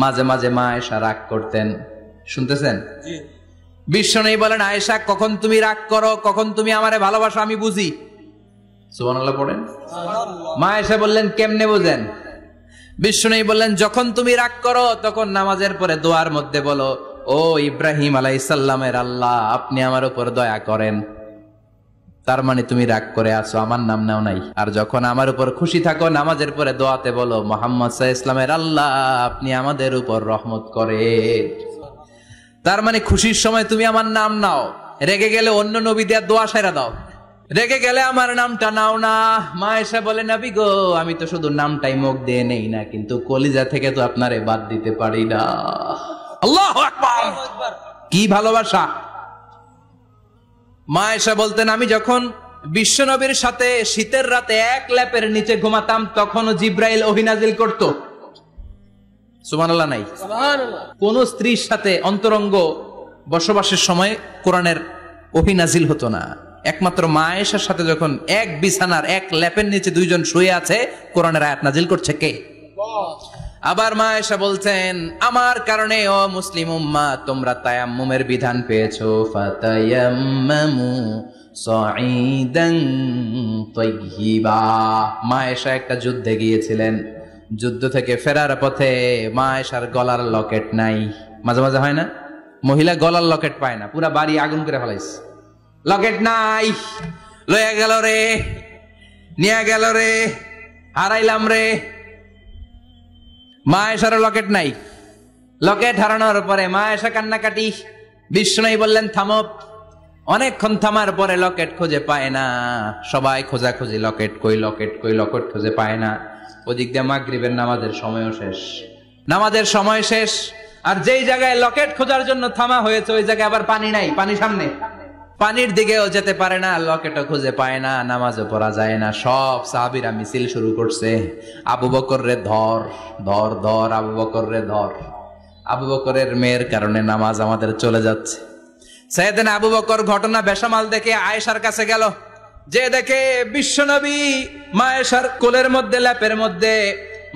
মাঝে মাঝে মা আয়েশা রাগ করতেন, শুনতেছেন? বিশ্বনবী বলেন, আয়েশা কখন তুমি রাগ করো, কখন তুমি আমারে ভালোবাসো আমি বুঝি। সুবহানাল্লাহ পড়েন। মা আয়েশা বললেন, কেমনে বুঝেন? বিশ্বনবী বললেন, যখন তুমি রাগ করো তখন নামাজের পরে দোয়ার মধ্যে বলো, ও ইব্রাহিম আলাইহিস সালামের আল্লাহ, আপনি আমার উপর দয়া করেন। তার মানে তুমি রাগ করে আছো, আমার নাম নাও নাই। আর যখন আমার উপর খুশি থাকো নামাজের পরে দোয়াতে বলো, মুহাম্মদ সাল্লাল্লাহু আলাইহি ওয়াসাল্লামের আল্লাহ, আপনি আমাদের উপর রহমত করেন। তার মানে খুশির সময় তুমি আমার নাম নাও, রেগে গেলে অন্য নবী দেয়া দোয়া সাইরা দাও, রেগে গেলে আমার নামটা নাও না। মা আয়েশা বলে, নবী গো, আমি তো শুধু নামটাই মুখ দিয়ে নেই না, কিন্তু কলিজা থেকে তো আপনারে বাদ দিতে পারি না। আল্লাহু আকবার, কি ভালোবাসা! মা আয়েশা বলতেন, আমি যখন বিশ্বনবীর সাথে শীতের রাতে এক ল্যাপের নিচে ঘুমাতাম তখনও জিব্রাইল ওহী নাজিল করত। সুবহানাল্লাহ নাই? কোন স্ত্রীর সাথে অন্তরঙ্গ বসবাসের সময় কোরআনের ওহী নাজিল হতো না। একমাত্র মা আয়েশার সাথে যখন এক বিছানার এক ল্যাপের নিচে দুইজন শুয়ে আছে, কোরআনের আয়াত নাজিল করছে কে? আবার মা আয়েশা বলছেন, আমার কারণে ও মুসলিম উম্মাহ তোমরা তায়াম্মুমের বিধান পেয়েছো। ফাতায়াম্মামু সাঈদান তাইয়্যিবা। মা আয়েশা একটা যুদ্ধে গিয়েছিলেন, যুদ্ধ থেকে ফেরার পথে মা আয়েশার গলার লকেট নাই। মাঝে মাঝে হয় না, মহিলা গলার লকেট পায় না, পুরা বাড়ি আগুন করে ফেলাইছে, লকেট নাই, লয়ে গেল রে, নিয়ে গেল রে, হারাইলাম রে। মা আয়েশার লকেট নাই। লকেট হারানোর পরে মা আয়েশা কান্নাকাটি। বিশ্বনবী বললেন, থামো। অনেকক্ষণ থামার পরে লকেট খুঁজে পায় না, সবাই খোঁজাখুঁজি, লকেট কই, লকেট কই, লকেট খুঁজে পায় না। ওদিক দিয়ে মাগরিবের নামাজের সময়ও শেষ, নামাজের সময় শেষ। আর যেই জায়গায় লকেট খোঁজার জন্য থামা হয়েছে ওই জায়গায় আবার পানি নাই, পানি সামনে, পানির দিকেও যেতে পারে না, লকেটও খুঁজে পায় না, নামাজও পড়া যায় না। সব সাহাবীরা মিছিল শুরু করছে, আবু বকর রে ধর, ধর, ধর, আবু বকর রে ধর। আবু বকরের মেয়ের কারণে নামাজ আমাদের চলে যাচ্ছে। সাইয়েদনা আবু বকর ঘটনা বেসামাল দেখে আয়েশার কাছে গেল, যে দেখে বিশ্বনবী মা আয়েশার কোলের মধ্যে, ল্যাপের মধ্যে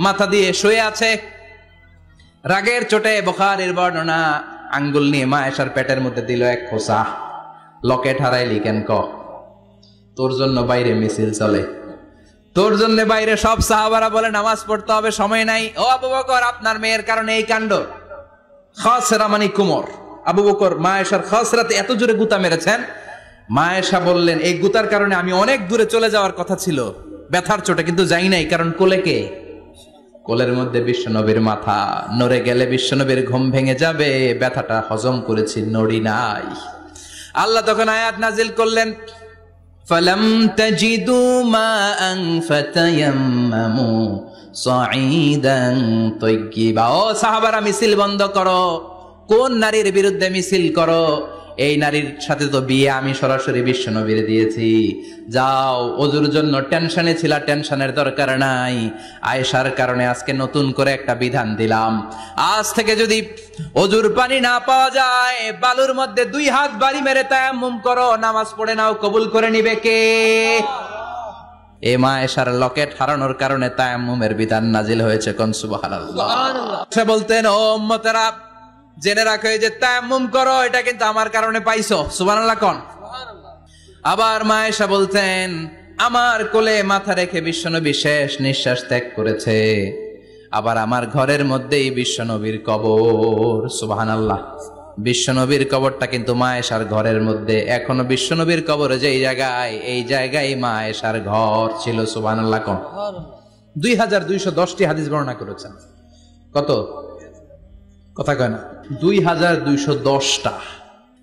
মাথা দিয়ে শুয়ে আছে। রাগের চোটে বুখারীর বর্ণনা, আঙ্গুল নিয়ে মা আয়েশার পেটের মধ্যে দিল এক খোঁচা। লকেট হারাইলি কেন? তোর জন্য বাইরে মিছিল চলে, তোর জন্য বাইরে সব সাহাবারা বলে নামাজ পড়তে হবে, সময় নাই। ও আবু বকর, আপনার মেয়ের কারণে এই কাণ্ড। খাসরা মানে কুমর। আবু বকর মা আয়েশার খাসরাতে এত জোরে গুতা মেরেছেন, মা আয়েশা বললেন, এই গুতার কারণে আমি অনেক দূরে চলে যাওয়ার কথা ছিল ব্যথার চোটে, কিন্তু যাই নাই, কারণ কোলে কে? কোলের মধ্যে বিশ্বনবীর মাথা, নড়ে গেলে বিশ্বনবীর ঘুম ভেঙে যাবে, ব্যথাটা হজম করেছি, নড়ি নাই। আল্লাহ তখন আয়াত নাজিল করলেন, ফালাম তাজিদু মাআন ফাতায়াম্মামু সাঈদান তাইয়্যিবা। ও সাহাবারা, মিছিল বন্ধ করো। কোন নারীর বিরুদ্ধে মিছিল করো? এই নারীর সাথে তো বিয়ে আমি সরাসরি বিশ্বনবীর দিয়েছি। যাও, ওজুর জন্য টেনশনে ছিলা, টেনশনের দরকার নাই। আয়েশার কারণে আজকে নতুন করে একটা বিধান দিলাম, আজ থেকে যদি ওজুর পানি না পাওয়া যায়, বালুর মধ্যে 2 হাত বাড়ি মেরে তায়াম্মুম করো, নামাজ পড়ে নাও, কবুল করে নিবে কে? এ মা আয়েশার লকেট হারানোর কারণে তায়াম্মুমের বিধান নাজিল হয়েছে। কোন সুবহানাল্লাহ। সে বলতেন, ও উম্মতেরা, জেনে রাখো, এই যে তায়াম্মুম করো, এটা কিন্তু আমার কারণে পাইছো। সুবহানাল্লাহ কোন? আবার মা আয়েশা বলতেন, আমার কোলে মাথা রেখে বিশ্বনবী শেষ নিঃশ্বাস ত্যাগ করেছে, আবার আমার ঘরের মধ্যেই বিশ্বনবীর কবর। সুবহানাল্লাহ। বিশ্বনবীর কবরটা কিন্তু মা আয়েশার ঘরের মধ্যে। এখনো বিশ্বনবীর কবর যেই জায়গায়, এই জায়গায় মা আয়েশার ঘর ছিল। সুবহানাল্লাহ কোন? 2210টি হাদিস বর্ণনা করেছেন। কত? কথা কয় না, 2210টা।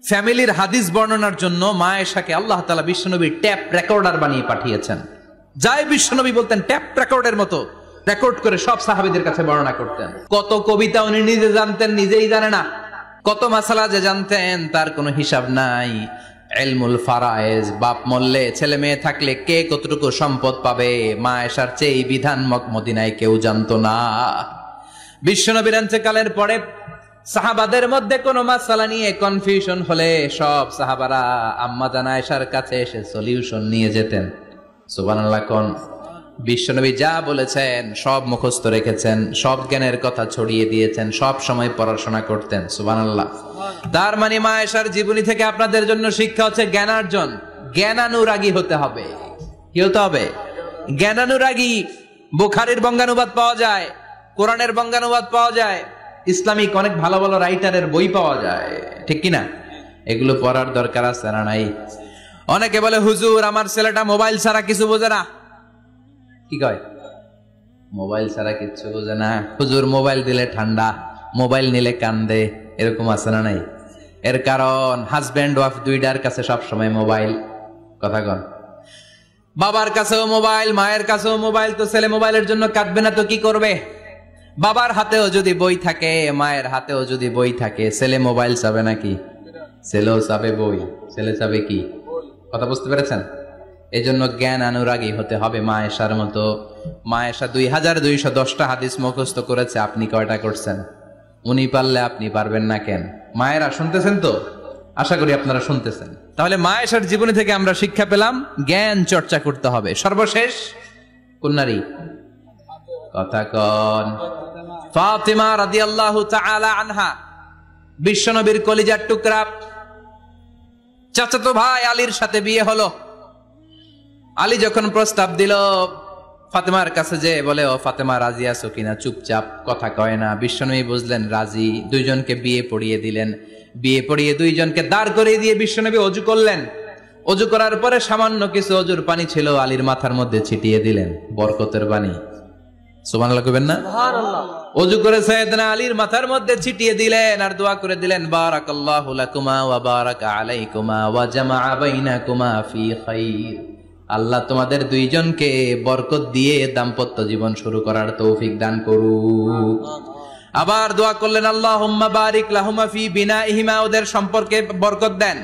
ফ্যামিলির হাদিস বর্ণনার জন্য মা আয়েশাকে আল্লাহ তাআলা বিশ্বনবীর ট্যাপ রেকর্ডার বানিয়ে পাঠিয়েছেন। যাই বিশ্বনবী বলতেন ট্যাপ রেকর্ডের মতো রেকর্ড করে সব সাহাবীদের কাছে বর্ণনা করতেন। কত কবিতা উনি নিজে জানতেন, নিজেই জানে না। কত মাসালা যে জানতেন তার কোনো হিসাব নাই। ইলমুল ফারায়েজ, বাপ মরলে ছেলে মেয়ে থাকলে কে কতটুকু সম্পদ পাবে, মা আয়েশার চেয়ে এই বিধান মদিনায় কেউ জানতো না। বিশ্বনবীর ইন্তেকালের পরে সাহাবাদের মধ্যে কোনো মাসালা নিয়ে কনফিউশন হলে সব সাহাবারা আম্মা জান আয়েশার কাছে এসে সলিউশন নিয়ে যেতেন। সুবহানাল্লাহ কোন। বিশ্বনবী যা বলেছেন সব মুখস্থ রেখেছেন, সব জ্ঞানের কথা ছড়িয়ে দিয়েছেন, সব সময় পড়াশোনা করতেন। সুবহানাল্লাহ। তার মানে মা আয়েশার জীবনী থেকে আপনাদের জন্য শিক্ষা হচ্ছে জ্ঞানার্জন, জ্ঞানানুরাগী হতে হবে। কি হতে হবে? জ্ঞানানুরাগী। বুখারীর বঙ্গানুবাদ পাওয়া যায়, কোরআনের বঙ্গানুবাদ পাওয়া যায়, ইসলামিক অনেক ভালো ভালো রাইটারের বই পাওয়া যায়, ঠিক কিনা? এগুলো পড়ার দরকার আছে না নাই? অনেকে বলে হুজুর আমার ছেলেটা মোবাইল ছাড়া কিছু বোঝে না। কি কয়? মোবাইল ছাড়া কিচ্ছু বোঝে না। হুজুর মোবাইল দিলে ঠান্ডা, মোবাইল নিলে কান্দে, এরকম আছে না নাই? এর কারণ হাজব্যান্ড ওয়াইফ দুইটার কাছে সবসময় মোবাইল। কথা কন। বাবার কাছেও মোবাইল, মায়ের কাছেও মোবাইল, তো ছেলে মোবাইলের জন্য কাঁদবে না তো কি করবে? বাবার হাতেও যদি বই থাকে, মায়ের হাতেও যদি বই থাকে, ছেলে মোবাইল চাবে নাকি? ছেলেও চাবে বই, ছেলে চাবে কি? কথা বুঝতে পেরেছেন? এই জন্য জ্ঞান অনুরাগী হতে হবে মা আয়েশার মতো। মা আয়েশা 2210টা হাদিস মুখস্থ করেছে, আপনি কয়টা করছেন? উনি পারলে আপনি পারবেন না কেন? মায়েরা শুনতেছেন তো? আশা করি আপনারা শুনতেছেন। তাহলে মা আয়েশার জীবনী থেকে আমরা শিক্ষা পেলাম জ্ঞান চর্চা করতে হবে। সর্বশেষ কোন নারী? কথা কন। ফাতিমা রাদিয়াল্লাহু তাআলা আনহা, বিশ্বনবীর কলিজার টুকরা। চাচাতো ভাই আলীর সাথে বিয়ে হলো। আলী যখন প্রস্তাব দিল ফাতেমার কাছে, যে বলে ও ফাতেমা রাজি আছো কিনা? চুপচাপ, কথা কয় না। বিশ্বনবী বুঝলেন রাজি, দুইজনকে বিয়ে পড়িয়ে দিলেন। বিয়ে পড়িয়ে দুইজনকে দাঁড় করিয়ে দিয়ে বিশ্বনবী অজু করলেন। অজু করার পরে সামান্য কিছু অজুর পানি ছিল, আলীর মাথার মধ্যে ছিটিয়ে দিলেন, বরকতের পানি। সুবহানাল্লাহ কইবেন না? সুবহানাল্লাহ। অজু করে সাইয়েদনা আলীর মাথার মধ্যে ছিটিয়ে দিলেন আর দোয়া করে দিলেন, বারাকাল্লাহু লাকুমা ওয়া বারাকা আলাইকুমা ওয়া জামাআ বাইনাকুমা ফি খাইর। আল্লাহ তোমাদের দুইজনকে বরকত দিয়ে দাম্পত্য জীবন শুরু করার তৌফিক দান করুক। আবার দোয়া করলেন, আল্লাহুম্মা বারিক লাহুমা ফি বিনাইহিমা, ওদের সম্পর্কে বরকত দেন।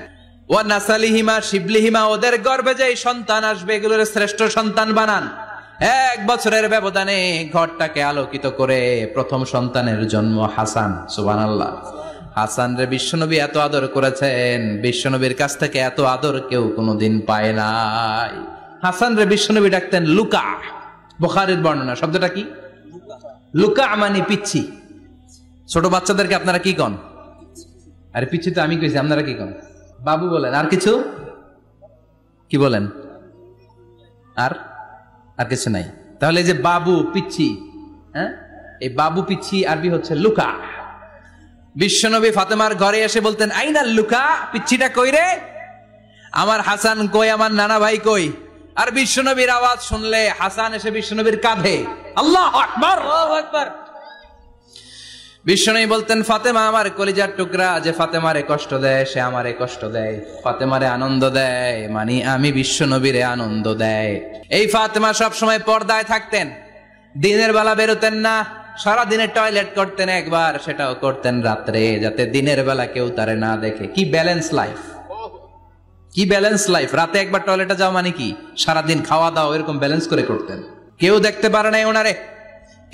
ওয়া নাসালিহিমা, শিবলিহিমা, ওদের গর্ভে যে সন্তান আসবে এগুলোর শ্রেষ্ঠ সন্তান বানান। 1 বছরের ব্যবধানে ঘরটাকে আলোকিত করে প্রথম সন্তানের জন্ম হাসান। সুবহানাল্লাহ। হাসান রে বিশ্বনবী এত আদর করেছেন, বিশ্বনবীর কাছ থেকে এত আদর কেউ কোনোদিন পায় নাই। হাসান রে বিশ্বনবী ডাকতেন লুকা। বুখারীর বর্ণনা, শব্দটা কি? লুকা মানে পিচ্ছি। ছোট বাচ্চাদেরকে আপনারা কি কন? আরে পিচ্ছি তো আমি কইছি, আপনারা কি কন? বাবু বলেন। আর কিছু কি বলেন? আর আর কিছু নাই। তাহলে এই যে বাবু পিচ্ছি, হ্যাঁ, এই বাবু পিচ্ছি আরবি হচ্ছে লুকা। বিশ্বনবী ফাতেমার ঘরে এসে বলতেন, আইনাল লুকা, পিচ্ছিটা কই রে? আমার হাসান কই, আমার নানা ভাই কই? আর বিশ্বনবীর আওয়াজ শুনলে হাসান এসে বিশ্বনবীর কাঁধে। আল্লাহু আকবার, আল্লাহু আকবার। বিশ্বনবী বলতেন, ফাতেমা আমার কলিজার টুকরা, যে ফাতেমারে কষ্ট দেয় সে আমারে কষ্ট দেয়, ফাতেমারে আনন্দ দেয় মানে আমি বিশ্বনবীরে আনন্দ দেয়। এই ফাতেমা সব সময় পর্দায় থাকতেন, দিনের বেলা বেরোতেন না, সারা দিনে টয়লেট করতেন একবার, সেটাও করতেন রাত্রে, যাতে দিনের বেলা কেউ তারে না দেখে। কি ব্যালেন্স লাইফ, কি ব্যালেন্স লাইফ! রাতে একবার টয়লেটে যাওয়া মানে কি সারাদিন খাওয়া দাওয়া এরকম ব্যালেন্স করে করতেন। কেউ দেখতে পারে নাই ওনারে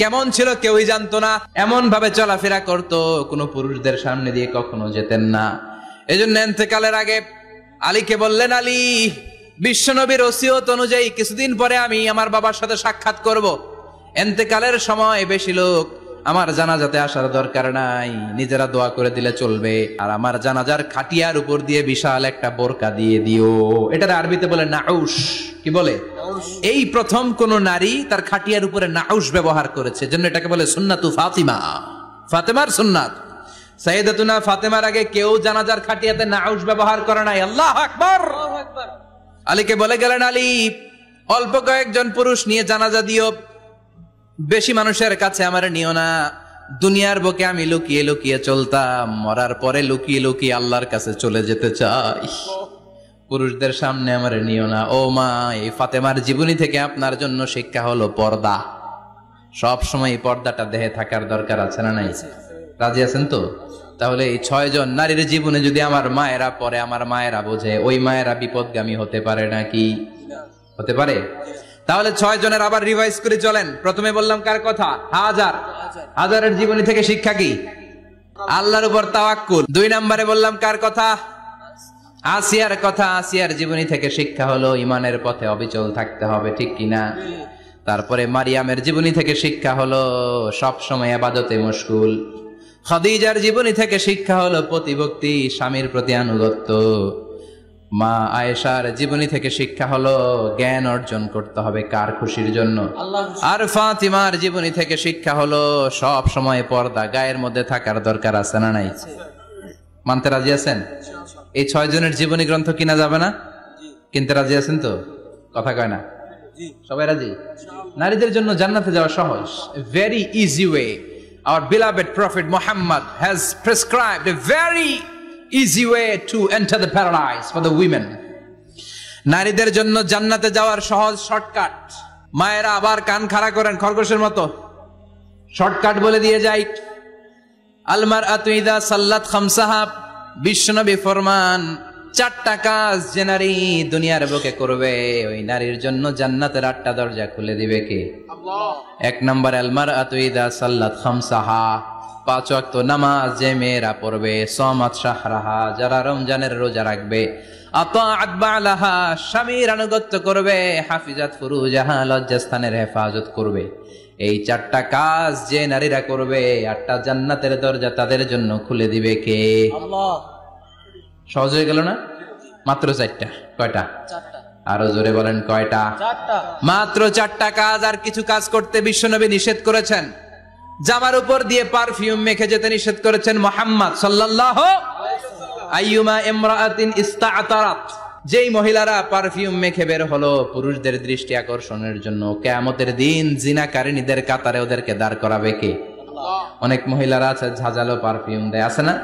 কেমন ছিল, কেউই জানতো না। এমন ভাবে চলাফেরা করতো, কোনো পুরুষদের সামনে দিয়ে কখনো যেতেন না। এজন্য ইন্তেকালের আগে আলীকে বললেন, আলী, বিশ্বনবীর ওসিয়ত অনুযায়ী কিছুদিন পরে আমি আমার বাবার সাথে সাক্ষাৎ করব। ইন্তেকালের সময় বেশি লোক আমার জানাজাতে আসার দরকার নাই, নিজেরা দোয়া করে দিলে চলবে। আর আমার জানাজার খাটিয়ার উপর দিয়ে বিশাল একটা বোরকা দিয়ে দিও। এটার আরবিতে বলে নাউশ। কি বলে? এই প্রথম কোন নারী তার খাটিয়ার উপরে নাউশ ব্যবহার করেছে, জন্য এটাকে বলে সুন্নাতু ফাতিমা, ফাতেমার সুন্নাত। সাইয়েদাতুনা ফাতেমার আগে কেউ জানাজার খাটিয়াতে নাউশ ব্যবহার করে নাই। আল্লাহু আকবার, আল্লাহু আকবার। আলীকে বলে গেলেন, আলী, অল্প কয়েকজন পুরুষ নিয়ে জানাজা দিও, বেশি মানুষের কাছে আমার নিও না। দুনিয়ার বুকে আমি লুকিয়ে লুকিয়ে চলতাম, মরার পরে লুকিয়ে লুকিয়ে আল্লাহর কাছে চলে যেতে চাই, পুরুষদের সামনে আমার নিও না। ও মা, এই ফাতেমার জীবনী থেকে আপনার জন্য শিক্ষা হলো পর্দা। সব সময় পর্দাটা দেহে থাকার দরকার আছে না নাই? রাজি আছেন তো? তাহলে এই 6 জন নারীর জীবনে যদি আমার মায়েরা পরে, আমার মায়েরা বোঝে, ওই মায়েরা বিপদগামী হতে পারে নাকি? হতে পারে। তাহলে 6 জনের আবার রিভাইজ করে চলেন। প্রথমে বললাম কার কথা? হাজারের জীবনী থেকে শিক্ষা কি? আল্লাহর উপর তাওয়াক্কুল। 2 নম্বরে বললাম কার কথা? আসিয়ার কথা। আসিয়ার জীবনী থেকে শিক্ষা হলো ইমানের পথে অবিচল থাকতে হবে, ঠিক কিনা? তারপরে মারিয়ামের জীবনী থেকে শিক্ষা হলো সব সময় ইবাদতে মশগুল। খাদিজার জীবনী থেকে শিক্ষা হলো প্রতিভক্তি, স্বামীর প্রতি আনুগত্য। মা আয়েশার জীবনী থেকে শিক্ষা হলো জ্ঞান অর্জন করতে হবে কার খুশির জন্য? আর ফাতিমার জীবনী থেকে শিক্ষা হলো সব সময় পর্দা গায়ের মধ্যে থাকার দরকার আছে না নাই? মানতে রাজি আছেন? এই 6 জনের জীবনী গ্রন্থ কিনা যাবে না? কিনতে রাজি আছেন তো? কথা কয় না? সবাই রাজি? নারীদের জন্য জান্নাতে যাওয়া সহজ, very easy way. Our beloved Prophet Muhammad has prescribed a very easy way to enter the paradise for the women. নারীদের জন্য জান্নাতে যাওয়ার সহজ শর্টকাট। মায়েরা আবার কান খাড়া করেন খরগোশের মতো, শর্টকাট বলে দিয়ে যাই। আল মারআতু ইযা সাল্লাত খামসাহা, বিশ্বনবী ফরমান 4টা কাজ যে নারী দুনিয়ার বুকে করবে, ওই নারীর জন্য জান্নাতের 8টা দরজা খুলে দিবে কে? আল্লাহ। 1 নম্বর আল মারআতু ইযা সাল্লাত খামসাহা, 5 ওয়াক্ত নামাজ যে মেয়েরা পড়বে, সামাত শাহরাহা, যারা রমজানের রোজা রাখবে, আতাআত বালাহা, স্বামীর আনুগত্য করবে, হাফিজাত ফুরুজাহা, লজ্জাস্থানের হেফাজত করবে। এই 4টা কাজ যে নারীরা করবে, 8টা জান্নাতের দরজা তাদের জন্য খুলে দিবে কে? আল্লাহ। সহজ হয়ে গেল না? মাত্র 4টা। কয়টা? 4টা। আরো জোরে বলেন কয়টা? 4টা। মাত্র 4টা কাজ। আর কিছু কাজ করতে বিশ্বনবী নিষেধ করেছেন। জামার উপর দিয়ে পারফিউম মেখে যেতে নিষেধ করেছেন মুহাম্মদ সাল্লাল্লাহু আলাইহি ওয়াসাল্লাম। আইয়ুমা ইমরাআতিন ইস্তা'তারাত, যেই মহিলারা পারফিউম মেখে বের হলো পুরুষদের দৃষ্টি আকর্ষণের জন্য, কিয়ামতের দিন জিনাকারিনীদের কাতারে ওদেরকে দাঁড় করাবে কে? আল্লাহ। অনেক মহিলারা আছে ঝাঁঝালো পারফিউম দেয়, আছে না?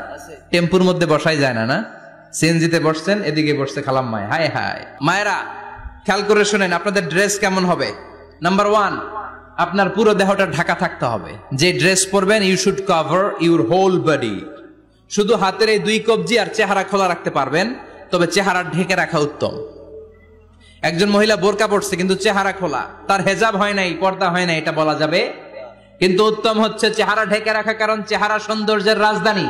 টেম্পুর মধ্যে বসাই যায় না, না? সিএনজিতে বসছেন, এদিকে বসছে খালাম্মায়, হায় হায়। মায়েরা খেয়াল করে শুনেন, আপনাদের ড্রেস কেমন হবে? নাম্বার 1, আপনার পুরো দেহটা ঢাকা থাকতে হবে। যে ড্রেস পরবেন, you should cover your whole body. শুধু হাতের এই 2 কবজি আর চেহারা খোলা রাখতে পারবেন, তবে চেহারা ঢেকে রাখা উত্তম। একজন মহিলা বোরকা পরছে কিন্তু চেহারা খোলা, তার হেজাব হয় নাই, পর্দা হয় নাই, এটা বলা যাবে? কিন্তু উত্তম হচ্ছে চেহারা ঢেকে রাখা, কারণ চেহারা সৌন্দর্যের রাজধানী।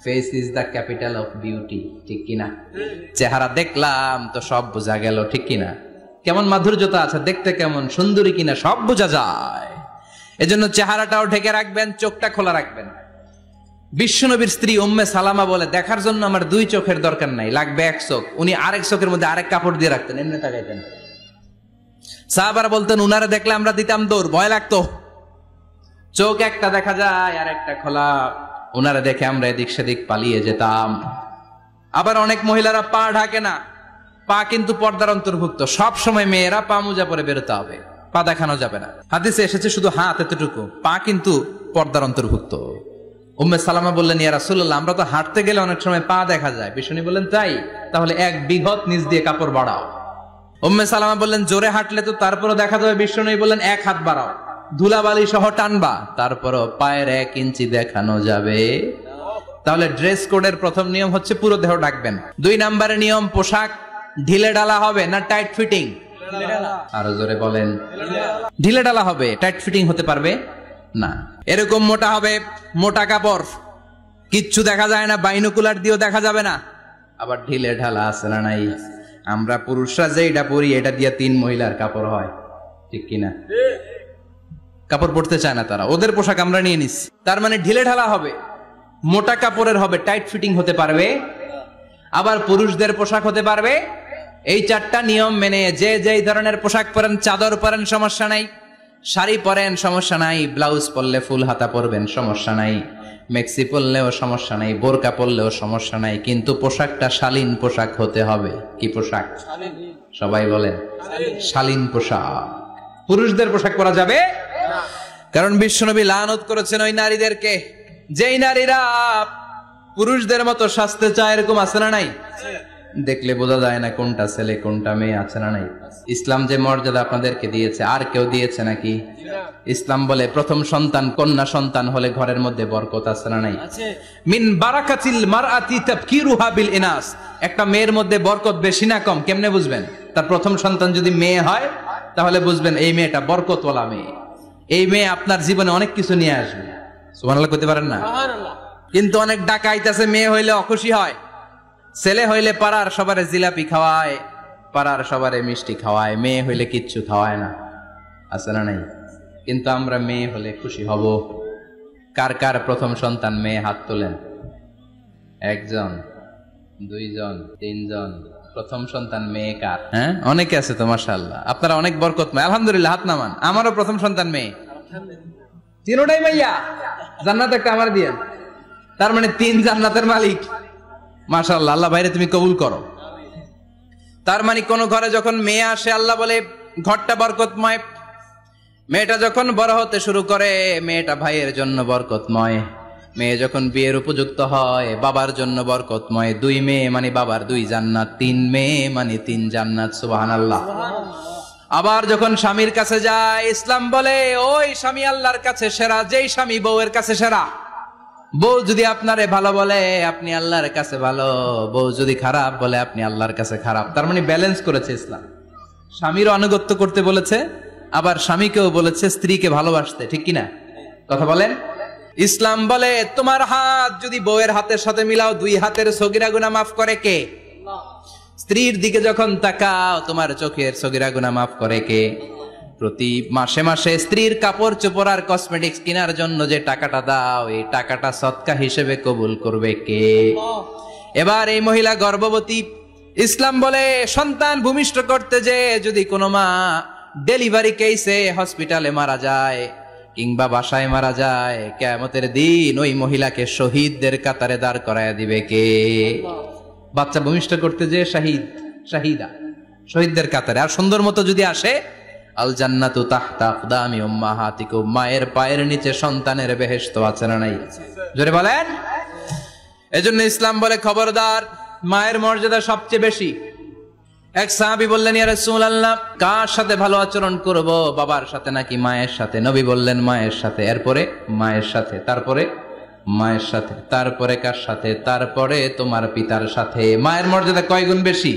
Face is the capital of beauty, ঠিক কিনা? চেহারা দেখলাম তো সব বোঝা গেল, ঠিক কিনা? কেমন মাধুর্যতা আছে, দেখতে কেমন সুন্দরী কিনা সব বোঝা যায়। এজন্য চেহারাটাও ঢেকে রাখবেন, চোখটা খোলা রাখবেন। বিশ্বনবীর স্ত্রী উম্মে সালামা বলে, দেখার জন্য আমার 2 চোখের দরকার নাই, লাগবে 1 চোখ। উনি আরেক চোখের মধ্যে আরেক কাপড় দিয়ে রাখতেন, এমনি তাকাইতেন। সাহাবারা বলতেন, উনারে দেখলে আমরা দিতাম দৌড়, ভয় লাগতো। চোখ একটা দেখা যায় আর একটা খোলা, উনারে দেখে আমরা এদিক সেদিক পালিয়ে যেতাম। আবার অনেক মহিলারা পা ঢাকে না, পা কিন্তু পর্দার অন্তর্ভুক্ত। সব সময় মেয়েরা পা মোজা পরে বেরোতে হবে, পা দেখানো যাবে না। হাদিসে এসেছে শুধু হাত এতটুকু, পা কিন্তু পর্দার অন্তর্ভুক্ত। উম্মে সালামা বললেন, ইয়া রাসূলুল্লাহ, আমরা তো হাঁটতে গেলে অনেক সময় পা দেখা যায়। বিষ্ণু বললেন, তাই? তাহলে 1 বিঘত নিচ দিয়ে কাপড় বাড়াও। উম্মে সালামা বললেন, জোরে হাঁটলে তো তারপরও দেখা যাবে। বিষ্ণু বললেন, 1 হাত বাড়াও, ধুলাবালি সহ টানবা, তারপরও পায়ের 1 ইঞ্চি দেখানো যাবে। তাহলে ড্রেস কোডের প্রথম নিয়ম হচ্ছে পুরো দেহ ঢাকবেন। 2 নম্বরে নিয়ম, পোশাক ঢিলে ঢালা হবে না টাইট ফিটিং? আরো জোরে বলেন। ঢিলে ঢালা হবে, টাইট ফিটিং হতে পারবে না। এরকম মোটা হবে, মোটা কাপড়, কিচ্ছু দেখা যায় না, বাইনোকুলার দিয়েও দেখা যাবে না। আবার ঢিলে ঢালা আছে না নাই? আমরা পুরুষরা যেটা পরি, এটা দিয়ে 3 মহিলার কাপড় হয়, ঠিক কিনা? কাপড় পরতে চায় না তারা, ওদের পোশাক আমরা নিয়ে নিচ্ছি। তার মানে ঢিলে ঢালা হবে, মোটা কাপড়ের হবে, টাইট ফিটিং হতে পারবে। আবার পুরুষদের পোশাক হতে পারবে। এই 4টা নিয়ম মেনে যে যেই ধরনের পোশাক পরেন, চাদর পরেন সমস্যা নাই, শাড়ি পরেন সমস্যা নাই, ব্লাউজ পরলে ফুল হাতা পরবেন সমস্যা নাই, মেক্সি পরলেও সমস্যা নাই, বোরকা পরলেও সমস্যা নাই, কিন্তু পোশাকটা শালীন পোশাক হতে হবে। কি পোশাক? সবাই বলেন, শালীন পোশাক। পুরুষদের পোশাক পরা যাবে না, কারণ বিশ্বনবী লানত করেছেন ওই নারীদেরকে, যেই নারীরা পুরুষদের মতো সাজতে চায়। এরকম আছে না নাই? দেখলে বোঝা যায় না কোনটা ছেলে কোনটা মেয়ে, আছে না নাই? ইসলাম যে মর্যাদা আপনাদেরকে দিয়েছে আর কেউ দিয়েছে নাকি? ইসলাম বলে প্রথম সন্তান কন্যা সন্তান হলে ঘরের মধ্যে বরকত, আছে না নাই? মিন বারাকাতিল মারআতি তাবকিরুহা বিল ইনাস। একটা মেয়ের মধ্যে বরকত বেশি না কম কেমনে বুঝবেন? তার প্রথম সন্তান যদি মেয়ে হয় তাহলে বুঝবেন এই মেয়েটা বরকতওয়ালা মেয়ে, এই মেয়ে আপনার জীবনে অনেক কিছু নিয়ে আসবে। সুবহানাল্লাহ কইতে পারেন না? কিন্তু অনেক ডাকাইত আছে মেয়ে হইলে অখুশি হয়, ছেলে হইলে পাড়ার সবারে জিলাপি খাওয়ায়, পাড়ার সবারে মিষ্টি খাওয়ায়, মেয়ে হইলে কিচ্ছু খাওয়ায় না, আছে না নাই? কিন্তু আমরা মেয়ে হলে খুশি হব। কার কার প্রথম সন্তান মেয়ে হাত তোলেন? একজন, দুইজন, তিনজন। প্রথম সন্তান মেয়ে কার? হ্যাঁ, অনেকে আছে তো মাশাআল্লাহ, আপনারা অনেক বরকতময়। আলহামদুলিল্লাহ, হাত নামান। আমারও প্রথম সন্তান মেয়ে, তিনটাই মাইয়া। জান্নাত একটা আমার দিয়েন, তার মানে 3 জান্নাতের মালিক। মাশাআল্লাহ, আল্লাহ বাইরে তুমি কবুল করো। তার মানে কোন ঘরে যখন মেয়ে আসে আল্লাহ বলে ঘরটা বরকতময়। মেয়েটা যখন বড় হতে শুরু করে মেয়েটা ভাইয়ের জন্য বরকতময়। মেয়ে যখন বিয়ের উপযুক্ত হয় বাবার জন্য বরকতময়। 2 মেয়ে মানে বাবার 2 জান্নাত, 3 মেয়ে মানে 3 জান্নাত। সুবহানাল্লাহ। আবার যখন স্বামীর কাছে যায় ইসলাম বলে ওই স্বামী আল্লাহর কাছে সেরা, যেই স্বামী বউয়ের কাছে সেরা। বউ যদি আপনারে ভালো বলে আপনি আল্লাহর কাছে ভালো, বউ যদি খারাপ বলে আপনি আল্লাহর কাছে খারাপ। তার মানে ব্যালেন্স করেছে ইসলাম। স্বামীরও আনুগত্য করতে বলেছে, আবার স্বামীকেও বলেছে স্ত্রীকে ভালোবাসতে, ঠিক কিনা? কথা বলেন। ইসলাম বলে তোমার হাত যদি বউয়ের হাতের সাথে মিলাও 2 হাতের সগীরা গুনাহ মাফ করে কে? স্ত্রীর দিকে যখন তাকাও তোমার চোখের সগীরা গুনাহ মাফ করে কে? প্রতি মাসে মাসে স্ত্রীর কাপড় চোপড় আর কসমেটিক্স কেনার জন্য যে টাকাটা দাও এই টাকাটা সদকা হিসেবে কবুল করবে কে? এবার এই মহিলা গর্ভবতী, ইসলাম বলে সন্তান ভূমিষ্ঠ করতে যে যদি কোনো মা ডেলিভারি কেসে হসপিটালে মারা যায় কিংবা বাসায় মারা যায়, কিয়ামতের দিন ওই মহিলাকে শহীদদের কাতারে দাঁড় করায় দিবে কে? বাচ্চা ভূমিষ্ঠ করতে যে শাহিদা, শহীদদের কাতারে। আর সুন্দর মতো যদি আসে আল জান্নাতু তাহতা আকদামি উম্মাহাতিকুম, মায়ের পায়ের নিচে সন্তানের বেহেশত, আছে না নাই? জোরে বলেন। এজন্য ইসলাম বলে খবরদার, মায়ের মর্যাদা সবচেয়ে বেশি। এক সাহাবী বললেন ইয়া রাসূলুল্লাহ কার সাথে ভালো আচরণ করব, বাবার সাথে নাকি মায়ের সাথে? নবী বললেন মায়ের সাথে, এরপরে মায়ের সাথে, তারপরে মায়ের সাথে, তারপরে কার সাথে? তারপরে তোমার পিতার সাথে। মায়ের মর্যাদা কয় গুণ বেশি?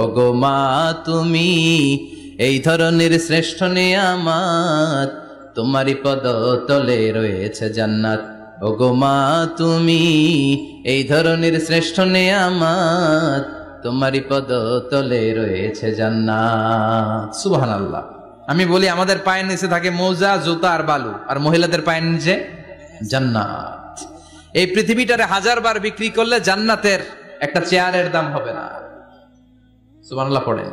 ওগো মা তুমি এই ধরনের শ্রেষ্ঠ নিয়ামত, তোমারই পদ তলে রয়েছে জান্নাত। ওগো মা তুমি এই ধরনের শ্রেষ্ঠ নিয়ামত, তোমারই পদ তলে রয়েছে জান্নাত। সুবহানাল্লাহ। আমি বলি আমাদের পায়ের নিচে থাকে মোজা, জুতা আর বালু, আর মহিলাদের পায়ের নিচে জান্নাত। এই পৃথিবীটারে 1000 বার বিক্রি করলে জান্নাতের একটা চেয়ারের দাম হবে না। সুবহানাল্লাহ পড়েন।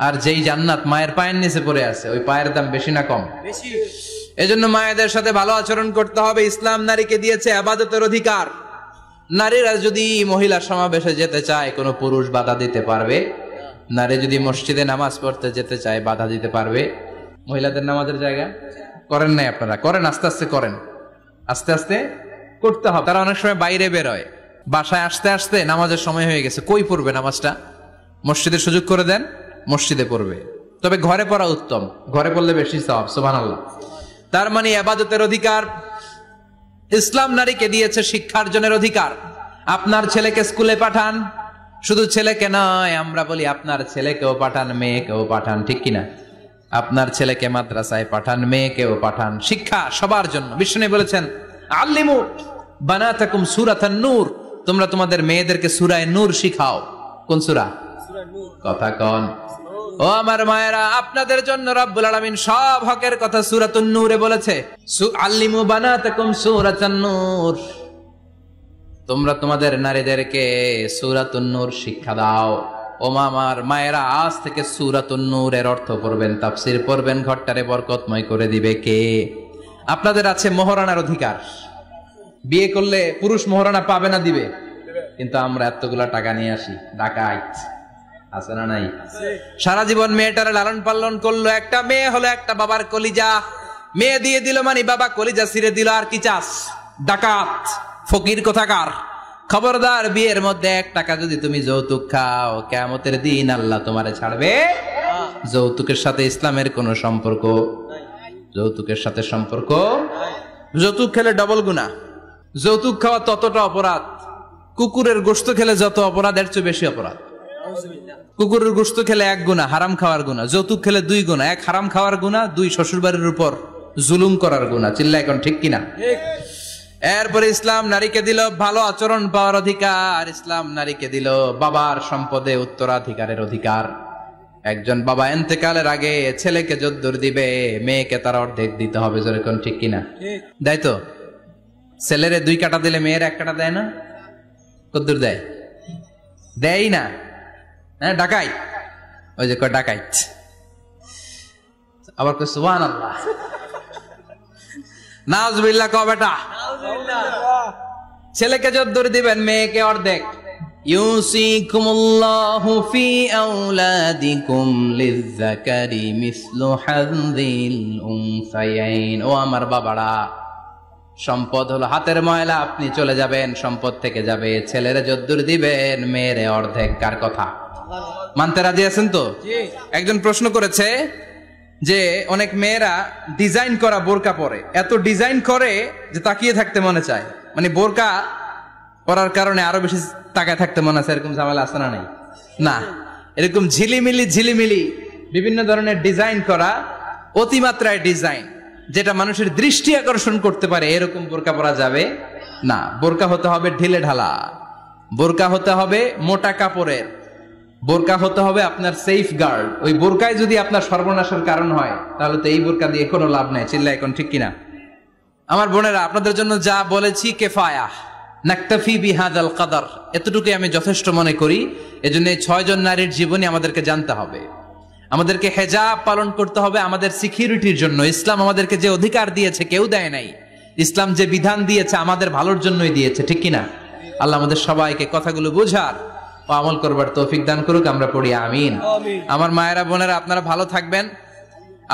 আর যেই জান্নাত মায়ের পায়ের নিচে পড়ে আছে ওই পায়ের দাম বেশি না কম? বেশি। এজন্য মায়েদের সাথে ভালো আচরণ করতে হবে। ইসলাম নারীকে দিয়েছে ইবাদতের অধিকার। নারীরা যদি মহিলা সমাবেশে যেতে চায় কোনো পুরুষ বাধা দিতে পারবে? নারী যদি মসজিদে নামাজ পড়তে যেতে চায় বাধা দিতে পারবে? মহিলাদের নামাজের জায়গা করেন নাই আপনারা? করেন, আস্তে আস্তে করেন, আস্তে আস্তে করতে হবে। তারা অনেক সময় বাইরে বেরোয়, বাসায় আসতে আসতে নামাজের সময় হয়ে গেছে, কই পড়বে নামাজটা? মসজিদের সুযোগ করে দেন, মসজিদে পড়বে। তবে ঘরে পড়া উত্তম, ঘরে পড়লে বেশি সওয়াব। সুবহানাল্লাহ। তার মানে ইবাদতের অধিকার। ইসলাম নারীকে দিয়েছে শিক্ষার্জনের অধিকার। আপনার ছেলেকে স্কুলে পাঠান, শুধু ছেলেকে নয়, আমরা বলি আপনার ছেলেকেও পাঠান, মেয়েকেও পাঠান, ঠিক কিনা? আপনার ছেলেকে মাদ্রাসায় পাঠান, মেয়েকেও পাঠান। শিক্ষা সবার জন্য। বিষ্ণু বলেছেন আল্লিমু বানাতাকুম সূরাতান নূর, তোমরা তোমাদের মেয়েদেরকে সূরা নূর শিখাও। কোন সূরা? কথা কন। ও আমার মায়েরা, আপনাদের জন্য রব্বুল আলামিন সব হকের কথা সূরাতুন নূরে বলেছে। আল্লিমু বানাতাকুম সূরাতান নূর, তোমরা তোমাদের নারীদেরকে সূরাতুন নূর শিক্ষা দাও। ও আমার মায়েরা, আজ থেকে সূরাতুন নূরের অর্থ পড়বেন, তাফসীর পড়বেন, ঘরটারে বরকতময় করে দিবে কে? আপনাদের আছে মোহরানার অধিকার। বিয়ে করলে পুরুষ মোহরানা পাবে না, দিবে। কিন্তু আমরা এতগুলা টাকা নিয়ে আসি, ডাকাইত, আছে না নাই? সারা জীবন মেয়েটারে লালন পালন করলো, একটা মেয়ে হলো একটা বাবার কলিজা। মেয়ে দিয়ে দিল মানে বাবা কলিজা ছিঁড়ে দিল, আর কি চাস? ডাকাত, ফকির কোথাকার। খবরদার, বিয়ের মধ্যে 1 টাকা যদি তুমি যৌতুক খাও, কিয়ামতের দিন আল্লাহ তোমারে ছাড়বে। যৌতুকের সাথে ইসলামের কোনো সম্পর্ক, যৌতুকের সাথে সম্পর্ক। যৌতুক খেলে ডবল গুনাহ। যৌতুক খাওয়া ততটা অপরাধ, কুকুরের গোশত খেলে যত অপরাধ এর চেয়ে বেশি অপরাধ। কুকুরের গোশত খেলে 1 গুনাহ, হারাম খাওয়ার গুনাহ। যৌতুক খেলে 2 গুনাহ, 1 হারাম খাওয়ার গুনাহ, 2 শ্বশুরবাড়ির উপর জুলুম করার গুনাহ। চিল্লা এখন ঠিক কিনা? এরপরে ইসলাম নারীকে দিল ভালো আচরণ পাওয়ার অধিকার। ইসলাম নারীকে দিল বাবার সম্পদে উত্তরাধিকারের অধিকার। একজন বাবা ইন্তেকালের আগে ছেলেকে যদ্দুর দিবে, মেয়েকে তার অর্ধেক দিতে হবে। যেরকম ঠিক কিনা? দেয় তো? ছেলেরে 2 কাটা দিলে মেয়ের 1 কাটা দেয় না? কদ্দুর দেয়? দেয় না। হ্যাঁ, ডাকাইত। ওই যে ডাকাইত। আবার কই সুবহানাল্লাহ, নাউজুবিল্লাহ কও বেটা। ছেলেকে যদ্দুর দিবেন, মেয়েকে অর্ধেক। ইউসিকুমুল্লাহু ফি আওলাদিকুম লিযযাকারি মিসলু হাযযিল উনসায়াইন। ও আমার বাবারা, সম্পদ হলো হাতের ময়লা, আপনি চলে যাবেন, সম্পদ থেকে যাবে। ছেলেরে যদ্দুর দিবেন, মেয়েরে অর্ধেক। কার কথা? মানতে রাজি আছেন তো? একজন প্রশ্ন করেছে যে অনেক মেয়েরা ডিজাইন করা বোরকা পরে, এত ডিজাইন করে যে তাকিয়ে থাকতে মনে চায়। মানে বোরকা পরার কারণে আরো বেশি তাকায় থাকতে মনে আছে, এরকম ঝামেলা আছে না? নাই না, এরকম ঝিলিমিলি বিভিন্ন ধরনের ডিজাইন করা, অতিমাত্রায় ডিজাইন, যেটা মানুষের দৃষ্টি আকর্ষণ করতে পারে, এরকম বোরকা পরা যাবে না। বোরকা হতে হবে ঢিলে ঢালা, বোরকা হতে হবে মোটা কাপড়ের, বোরকা হতে হবে আপনার সেফ গার্ড। ওই বোরকায় যদি আপনার সর্বনাশের কারণ হয়, তাহলে তো এই বোরকা দিয়ে কোনো লাভ নাই। চিল্লা এখন ঠিক কিনা? আমার বোনেরা, আপনাদের জন্য যা বলেছি কিফায়া, নাকতাফি বিহাদাল কদর, এতটুকুই আমি যথেষ্ট মনে করি। এজন্য 6 জন নারীর জীবনী আমাদেরকে জানতে হবে। আমাদেরকে হেজাব পালন করতে হবে আমাদের সিকিউরিটির জন্য। ইসলাম আমাদেরকে যে অধিকার দিয়েছে কেউ দেয় নাই। ইসলাম যে বিধান দিয়েছে আমাদের ভালোর জন্যই দিয়েছে, ঠিক কিনা? আল্লাহ আমাদের সবাইকে কথাগুলো বোঝার ও আমল করবার তৌফিক দান করুক। আমরা পড়ি আমিন। আমার মায়েরা, বোনেরা, আপনারা ভালো থাকবেন।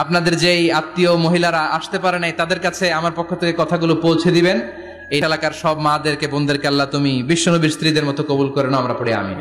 আপনাদের যেই আত্মীয় মহিলারা আসতে পারে নাই, তাদের কাছে আমার পক্ষ থেকে কথাগুলো পৌঁছে দিবেন। এই এলাকার সব মাদেরকে, বোনদেরকে আল্লাহ তুমি বিশ্বনবীর স্ত্রীদের মতো কবুল করে নাও। আমরা পড়ি আমিন।